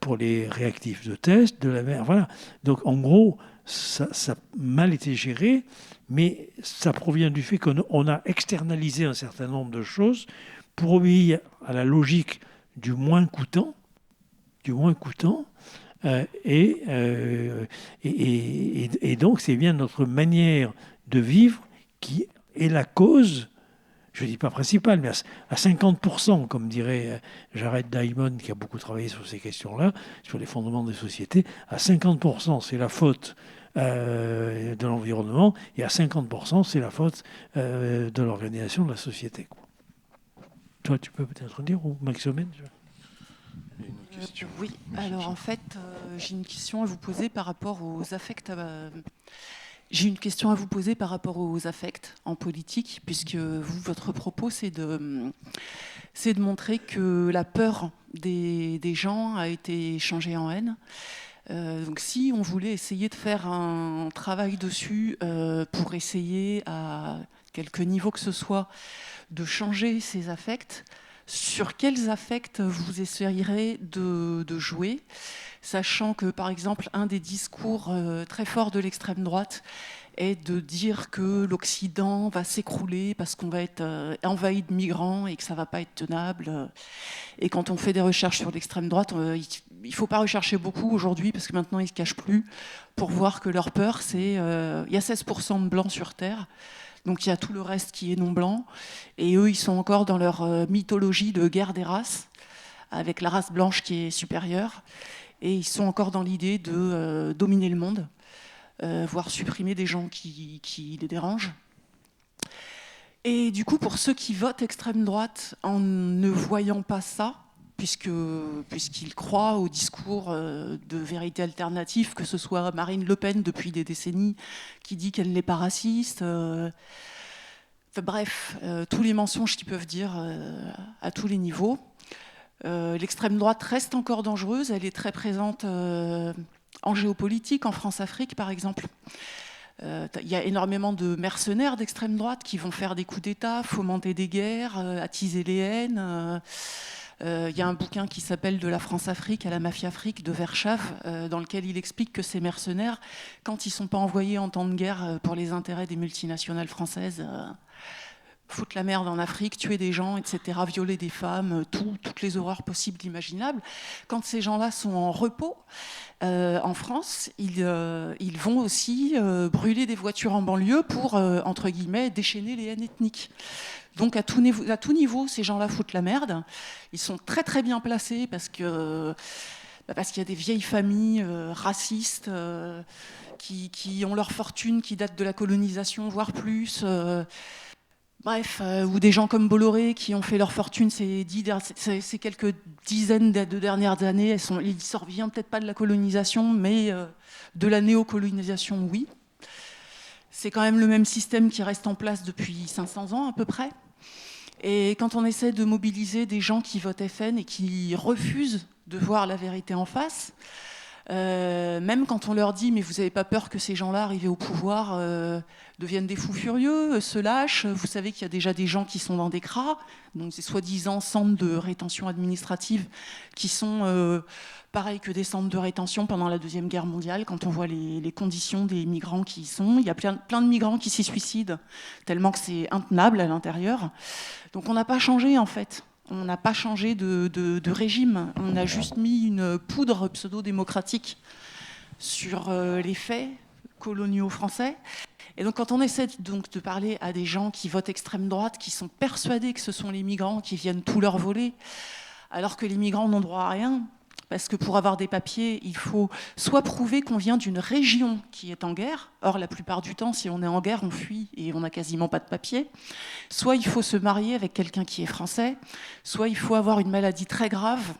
pour les réactifs de test, voilà. Donc en gros, ça a mal été géré, mais ça provient du fait qu'on a externalisé un certain nombre de choses pour obéir à la logique du moins coûtant, et donc c'est bien notre manière de vivre qui est la cause, je ne dis pas principale, mais à 50%, comme dirait Jared Diamond, qui a beaucoup travaillé sur ces questions-là, sur les fondements des sociétés, à 50%, c'est la faute de l'environnement, et à 50%, c'est la faute de l'organisation de la société. Quoi. Toi, tu peux peut-être dire, ou Maxomène oui, alors en fait, j'ai une question à vous poser par rapport aux affects. J'ai une question à vous poser par rapport aux affects en politique, puisque vous, votre propos, c'est de montrer que la peur des gens a été changée en haine. Donc si on voulait essayer de faire un travail dessus pour essayer à quelque niveau que ce soit de changer ces affects, sur quels affects vous essayerez de jouer, sachant que, par exemple, un des discours très forts de l'extrême droite est de dire que l'Occident va s'écrouler parce qu'on va être envahi de migrants et que ça ne va pas être tenable. Et quand on fait des recherches sur l'extrême droite, il ne faut pas rechercher beaucoup aujourd'hui parce que maintenant ils ne se cachent plus pour voir que leur peur, c'est... il y a 16% de blancs sur Terre. Donc il y a tout le reste qui est non blanc. Et eux, ils sont encore dans leur mythologie de guerre des races, avec la race blanche qui est supérieure. Et ils sont encore dans l'idée de dominer le monde, voire supprimer des gens qui les dérangent. Et du coup, pour ceux qui votent extrême droite en ne voyant pas ça, puisqu'ils croient au discours de vérité alternative, que ce soit Marine Le Pen depuis des décennies qui dit qu'elle n'est pas raciste, bref, tous les mensonges qu'ils peuvent dire à tous les niveaux. L'extrême droite reste encore dangereuse, elle est très présente en géopolitique, en France-Afrique par exemple. Il y a énormément de mercenaires d'extrême droite qui vont faire des coups d'État, fomenter des guerres, attiser les haines. Il y a un bouquin qui s'appelle « De la France-Afrique à la mafia-Afrique » de Verschave, dans lequel il explique que ces mercenaires, quand ils ne sont pas envoyés en temps de guerre pour les intérêts des multinationales françaises, foutre la merde en Afrique, tuer des gens, etc., violer des femmes, toutes les horreurs possibles, imaginables. Quand ces gens-là sont en repos en France, ils vont aussi brûler des voitures en banlieue pour, entre guillemets, déchaîner les haines ethniques. Donc à tout niveau, ces gens-là foutent la merde. Ils sont très très bien placés parce qu'il y a des vieilles familles racistes qui ont leur fortune qui date de la colonisation, voire plus. Bref, ou des gens comme Bolloré qui ont fait leur fortune ces quelques dizaines de dernières années. Ils ne reviennent peut-être pas de la colonisation, mais de la néocolonisation, oui. C'est quand même le même système qui reste en place depuis 500 ans à peu près. Et quand on essaie de mobiliser des gens qui votent FN et qui refusent de voir la vérité en face, même quand on leur dit « mais vous n'avez pas peur que ces gens-là, arrivés au pouvoir, deviennent des fous furieux, se lâchent, vous savez qu'il y a déjà des gens qui sont dans des CRA, donc ces soi-disant centres de rétention administrative qui sont pareil que des centres de rétention pendant la Deuxième Guerre mondiale, quand on voit les conditions des migrants qui y sont. Il y a plein de migrants qui s'y suicident, tellement que c'est intenable à l'intérieur. Donc on n'a pas changé en fait. On n'a pas changé de régime. On a juste mis une poudre pseudo-démocratique sur les faits coloniaux français. Et donc quand on essaie donc de parler à des gens qui votent extrême droite, qui sont persuadés que ce sont les migrants qui viennent tout leur voler, alors que les migrants n'ont droit à rien, parce que pour avoir des papiers, il faut soit prouver qu'on vient d'une région qui est en guerre, or la plupart du temps, si on est en guerre, on fuit et on n'a quasiment pas de papiers, soit il faut se marier avec quelqu'un qui est français, soit il faut avoir une maladie très grave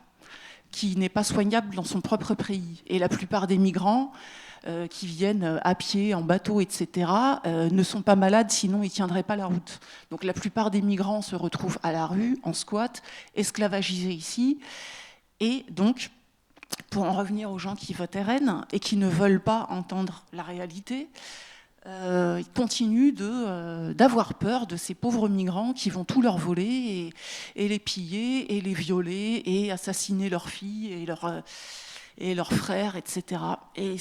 qui n'est pas soignable dans son propre pays. Et la plupart des migrants qui viennent à pied, en bateau, etc., ne sont pas malades, sinon ils ne tiendraient pas la route. Donc la plupart des migrants se retrouvent à la rue, en squat, esclavagisés ici, et donc pour en revenir aux gens qui votent RN et qui ne veulent pas entendre la réalité, ils continuent d'avoir peur de ces pauvres migrants qui vont tout leur voler et les piller et les violer et assassiner leurs filles et leurs frères, etc. Et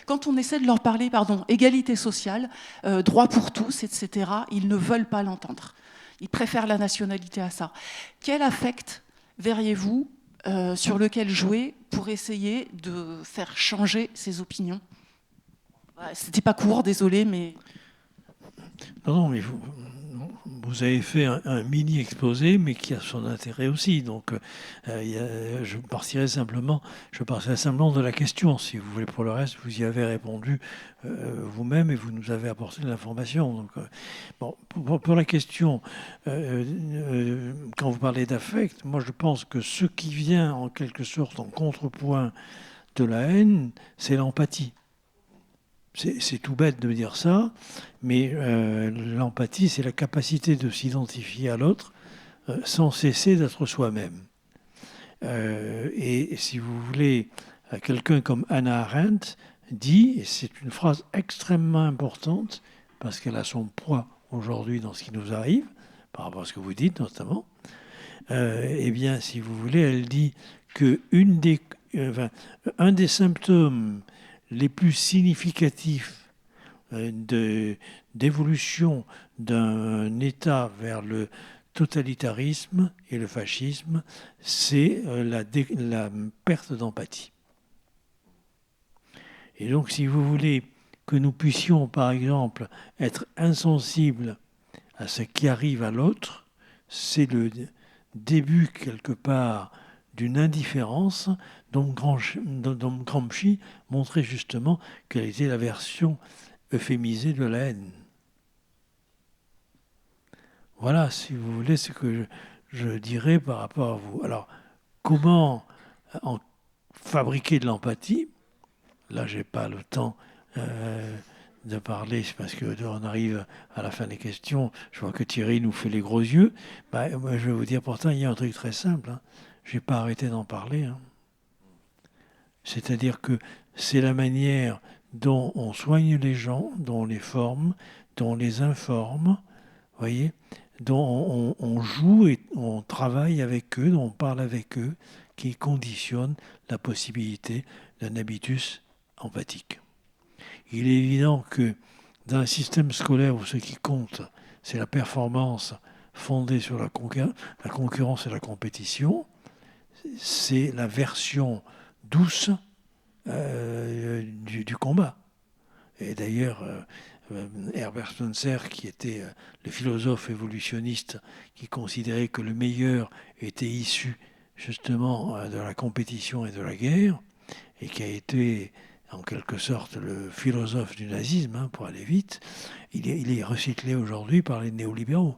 quand on essaie de leur parler, égalité sociale, droit pour tous, etc., ils ne veulent pas l'entendre. Ils préfèrent la nationalité à ça. Quel affect verriez-vous sur lequel jouer pour essayer de faire changer ses opinions? C'était pas court, désolé, mais... Non, mais vous avez fait un mini-exposé, mais qui a son intérêt aussi. Donc, je partirai simplement de la question. Si vous voulez, pour le reste, vous y avez répondu vous-même et vous nous avez apporté de l'information. Donc, bon, pour la question, quand vous parlez d'affect, moi je pense que ce qui vient en quelque sorte en contrepoint de la haine, c'est l'empathie. C'est tout bête de dire ça, mais l'empathie, c'est la capacité de s'identifier à l'autre sans cesser d'être soi-même. Et si vous voulez, quelqu'un comme Hannah Arendt dit, et c'est une phrase extrêmement importante, parce qu'elle a son poids aujourd'hui dans ce qui nous arrive, par rapport à ce que vous dites notamment, eh bien, si vous voulez, elle dit que un des symptômes les plus significatifs d'évolution d'un État vers le totalitarisme et le fascisme, c'est la perte d'empathie. Et donc, si vous voulez que nous puissions, par exemple, être insensibles à ce qui arrive à l'autre, c'est le début, quelque part, d'une indifférence dont Gramsci montrait justement quelle était la version euphémisée de la haine. Voilà, si vous voulez, ce que je dirais par rapport à vous. Alors, comment fabriquer de l'empathie? Là, je n'ai pas le temps de parler, parce qu'on arrive à la fin des questions. Je vois que Thierry nous fait les gros yeux. Moi, je vais vous dire, pourtant, il y a un truc très simple. Je n'ai pas arrêté d'en parler. C'est-à-dire que c'est la manière dont on soigne les gens, dont on les forme, dont on les informe, voyez, dont on joue et on travaille avec eux, dont on parle avec eux, qui conditionne la possibilité d'un habitus empathique. Il est évident que dans un système scolaire où ce qui compte, c'est la performance fondée sur la concurrence et la compétition, c'est la version douce du combat. Et d'ailleurs, Herbert Spencer, qui était le philosophe évolutionniste, qui considérait que le meilleur était issu justement de la compétition et de la guerre, et qui a été en quelque sorte le philosophe du nazisme, pour aller vite, il est recyclé aujourd'hui par les néolibéraux.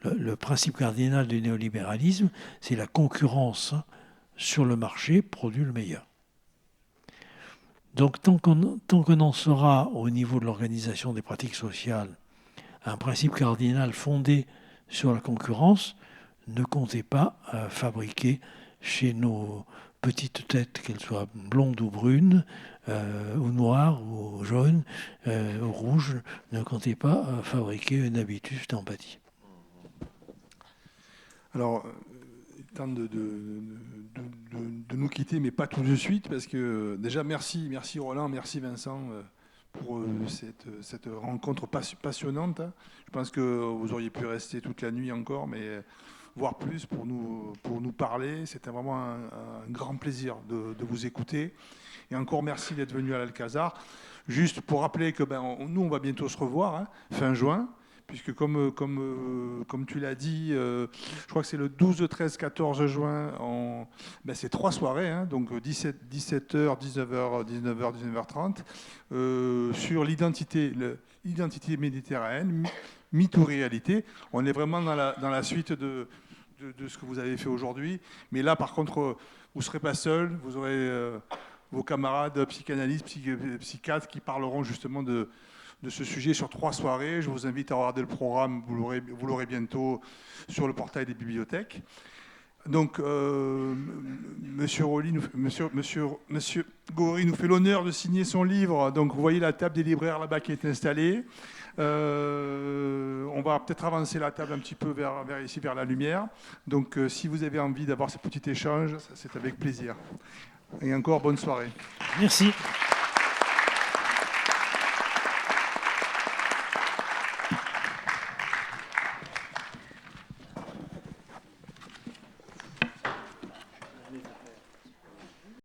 Le principe cardinal du néolibéralisme, c'est la concurrence sur le marché produit le meilleur. Donc tant qu'on en sera au niveau de l'organisation des pratiques sociales un principe cardinal fondé sur la concurrence, ne comptez pas fabriquer chez nos petites têtes, qu'elles soient blondes ou brunes, ou noires, ou jaunes, ou rouges, ne comptez pas fabriquer un habitus d'empathie. Alors, temps de nous quitter, mais pas tout de suite, parce que déjà, merci Roland, merci Vincent pour cette rencontre passionnante. Je pense que vous auriez pu rester toute la nuit encore, mais voire plus pour nous parler. C'était vraiment un grand plaisir de vous écouter. Et encore merci d'être venu à l'Alcazar. Juste pour rappeler que nous, on va bientôt se revoir, fin juin. Puisque comme tu l'as dit, je crois que c'est le 12, 13, 14 juin, c'est 3 soirées, donc 17h, 19h, 19h30, sur l'identité méditerranéenne, mythe ou réalité. On est vraiment dans la suite de ce que vous avez fait aujourd'hui. Mais là, par contre, vous ne serez pas seul, vous aurez vos camarades psychanalystes, psychiatres qui parleront justement de ce sujet sur 3 soirées. Je vous invite à regarder le programme, vous l'aurez bientôt sur le portail des bibliothèques. Donc, Monsieur Gori nous fait l'honneur de signer son livre. Donc, vous voyez la table des libraires là-bas qui est installée. On va peut-être avancer la table un petit peu vers la lumière. Donc, si vous avez envie d'avoir ce petit échange, c'est avec plaisir. Et encore, bonne soirée. Merci.